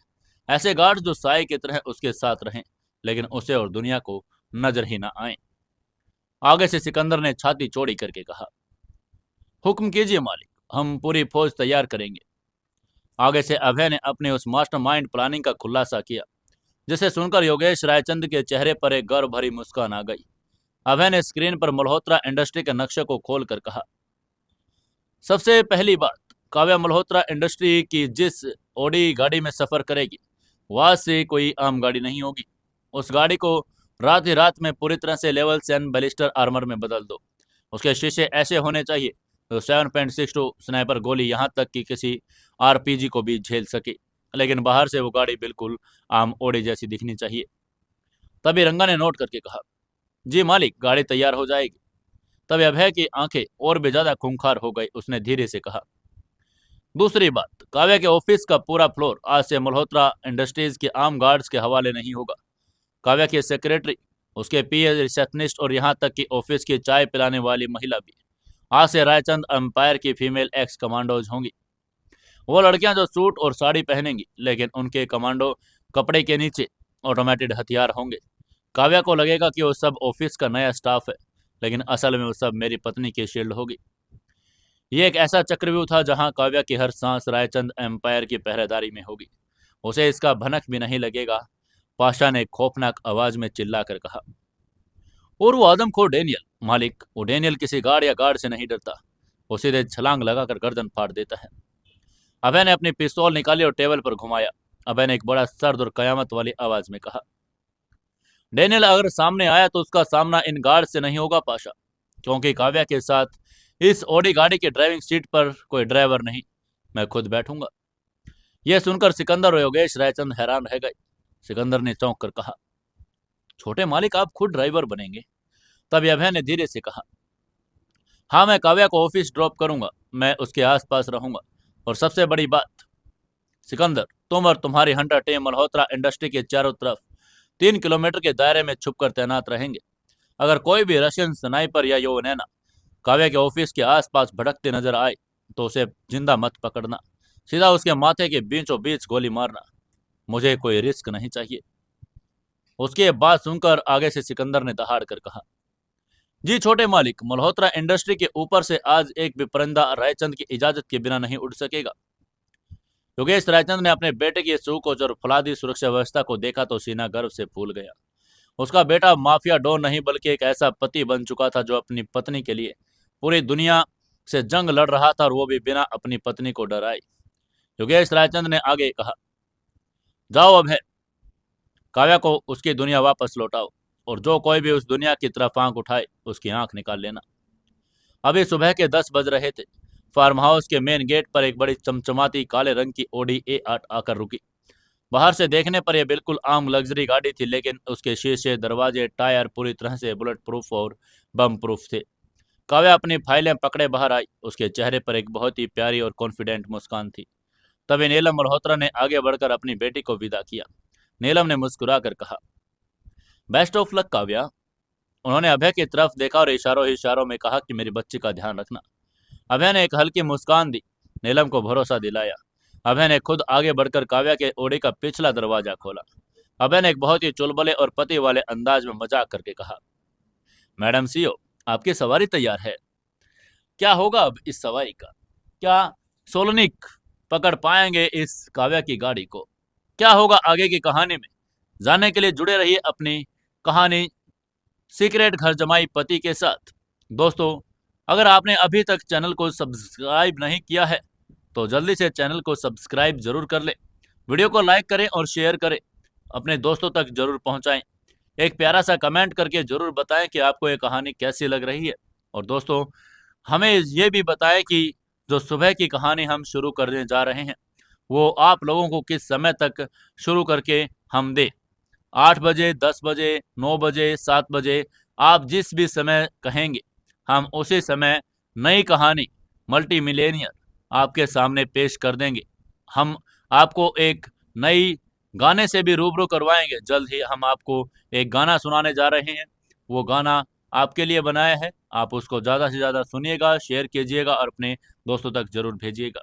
ऐसे गार्ड्स जो साए की तरह उसके साथ रहें, लेकिन उसे और दुनिया को नजर ही ना आए। आगे से सिकंदर ने छाती चौड़ी करके कहा, हुक्म कीजिए मालिक, हम पूरी फौज तैयार करेंगे। आगे से अभय ने अपने उस मास्टरमाइंड प्लानिंग का खुलासा किया, जिसे सुनकर योगेश रायचंद के चेहरे पर एक गर्व भरी मुस्कान आ गई। अभय ने स्क्रीन पर मल्होत्रा इंडस्ट्री के नक्शे को खोलकर कहा, सबसे पहली बात, काव्या मल्होत्रा इंडस्ट्री की जिस ऑडी गाड़ी में सफर करेगी वह से कोई आम गाड़ी नहीं होगी। उस गाड़ी को रात ही रात में पूरी तरह से लेवल 7 बैलिस्टर आर्मर में बदल दो। उसके शीशे ऐसे होने चाहिए तो 7.62 स्नाइपर गोली यहाँ तक कि किसी आरपीजी को भी झेल सके, लेकिन बाहर से वो गाड़ी बिल्कुल आम ओडी जैसी दिखनी चाहिए। तभी रंगा ने नोट करके कहा, जी मालिक, गाड़ी तैयार हो जाएगी। तभी अभय की आंखें और भी ज्यादा खूंखार हो गई। उसने धीरे से कहा, दूसरी बात, काव्या के ऑफिस का पूरा फ्लोर आज से मल्होत्रा इंडस्ट्रीज के आम गार्ड्स के हवाले नहीं होगा। काव्या की सेक्रेटरी, उसके पीए, रिसेप्शनिस्ट और यहाँ तक कि ऑफिस की चाय पिलाने वाली महिला भी आज से रायचंद एम्पायर की फीमेल एक्स कमांडोज होंगी। वो लड़कियां जो सूट और साड़ी पहनेंगी, लेकिन उनके कमांडो कपड़े के नीचे ऑटोमेटेड हथियार होंगे। काव्या को लगेगा कि वो सब ऑफिस का नया स्टाफ है, लेकिन असल में वो सब मेरी पत्नी की शील्ड होगी। ये एक ऐसा चक्रव्यूह था जहां काव्या की हर सांस रायचंद एम्पायर की पहरेदारी में होगी। उसे इसका भनक भी नहीं लगेगा। पाशा ने खौफनाक आवाज में चिल्लाकर कहा, और वो आदमखोर डेनियल, मालिक, वो डेनियल किसी गार्ड या गार्ड से नहीं डरता। वो सीधे छलांग लगाकर गर्दन फाड़ देता है। अभय ने अपनी पिस्तौल निकाली और टेबल पर घुमाया। अभय ने एक बड़ा सर्द और कयामत वाली आवाज में कहा, डेनियल अगर सामने आया तो उसका सामना इन गार्ड से नहीं होगा पाशा, क्योंकि काव्या के साथ इस ऑडी गाड़ी की ड्राइविंग सीट पर कोई ड्राइवर नहीं, मैं खुद बैठूंगा। यह सुनकर सिकंदर और योगेश रायचंद हैरान रह गए। सिकंदर ने चौंक कर कहा, छोटे मालिक, आप खुद ड्राइवर बनेंगे? तब अभय ने धीरे से कहा, हाँ, मैं काव्या को ऑफिस ड्रॉप करूंगा, मैं उसके आसपास रहूंगा। और सबसे बड़ी बात, सिकंदर, तुम और तुम्हारी हंटर टीम मल्होत्रा इंडस्ट्री के चारों तरफ 3 किलोमीटर के दायरे में छुपकर तैनात रहेंगे। अगर कोई भी रशियन स्नाइपर या योनेना काव्या के ऑफिस के आसपास भटकते नजर आए तो उसे जिंदा मत पकड़ना, सीधा उसके माथे के बीचों बीच गोली मारना। मुझे कोई रिस्क नहीं चाहिए। उसकी बात सुनकर आगे से सिकंदर ने दहाड़ कर कहा, जी छोटे मालिक, मल्होत्रा इंडस्ट्री के ऊपर से आज एक भी परिंदा रायचंद की इजाजत के बिना नहीं उड़ सकेगा। योगेश रायचंद ने अपने बेटे की सूकोच और फौलादी सुरक्षा व्यवस्था को देखा तो सीना गर्व से फूल गया। उसका बेटा माफिया डॉन नहीं बल्कि एक ऐसा पति बन चुका था जो अपनी पत्नी के लिए पूरी दुनिया से जंग लड़ रहा था, और वो भी बिना अपनी पत्नी को डराए। योगेश रायचंद ने आगे कहा, जाओ अब है, काव्या को उसकी दुनिया वापस लौटाओ, और जो कोई भी उस दुनिया की तरफ आंख उठाए उसकी आंख निकाल लेना। अभी सुबह के 10 बज रहे थे। फार्म हाउस के मेन गेट पर एक बड़ी चमचमाती काले रंग की ऑडी A8 आकर रुकी। बाहर से देखने पर यह बिल्कुल आम लग्जरी गाड़ी थी, लेकिन उसके शीशे, दरवाजे, टायर पूरी तरह से बुलेट प्रूफ और बम प्रूफ थे। काव्या अपनी फाइलें पकड़े बाहर आई। उसके चेहरे पर एक बहुत ही प्यारी और कॉन्फिडेंट मुस्कान थी। तभी नीलम मल्होत्रा ने आगे बढ़कर अपनी बेटी को विदा किया। नीलम ने मुस्कुरा कर कहा, बेस्ट ऑफ लक काव्या। उन्होंने अभय की तरफ देखा और इशारों इशारों में कहा कि मेरी बच्ची का ध्यान रखना। अभय ने एक हल्की मुस्कान दी, नीलम को भरोसा दिलाया। अभय ने खुद आगे बढ़कर काव्या के ओडी का पिछला दरवाजा खोला। अभय ने एक बहुत ही चुलबुले और पति वाले अंदाज में मजाक करके कहा, मैडम सीओ, आपकी सवारी तैयार है। क्या होगा अब इस सवारी का? क्या सोलनिक पकड़ पाएंगे इस काव्या की गाड़ी को? क्या होगा आगे की कहानी में? जानने के लिए जुड़े रहिए अपनी कहानी सीक्रेट घर जमाई पति के साथ। दोस्तों, अगर आपने अभी तक चैनल को सब्सक्राइब नहीं किया है तो जल्दी से चैनल को सब्सक्राइब जरूर कर ले। वीडियो को लाइक करें और शेयर करें, अपने दोस्तों तक जरूर पहुंचाएं। एक प्यारा सा कमेंट करके जरूर बताएं कि आपको ये कहानी कैसी लग रही है। और दोस्तों, हमें ये भी बताएं कि जो सुबह की कहानी हम शुरू करने जा रहे हैं वो आप लोगों को किस समय तक शुरू करके हम दें। 8 बजे, 10 बजे, 9 बजे, 7 बजे, आप जिस भी समय कहेंगे हम उसी समय नई कहानी मल्टी मिलेनियर आपके सामने पेश कर देंगे। हम आपको एक नई गाने से भी रूबरू करवाएंगे। जल्द ही हम आपको एक गाना सुनाने जा रहे हैं। वो गाना आपके लिए बनाया है। आप उसको ज़्यादा से ज़्यादा सुनिएगा, शेयर कीजिएगा और अपने दोस्तों तक ज़रूर भेजिएगा।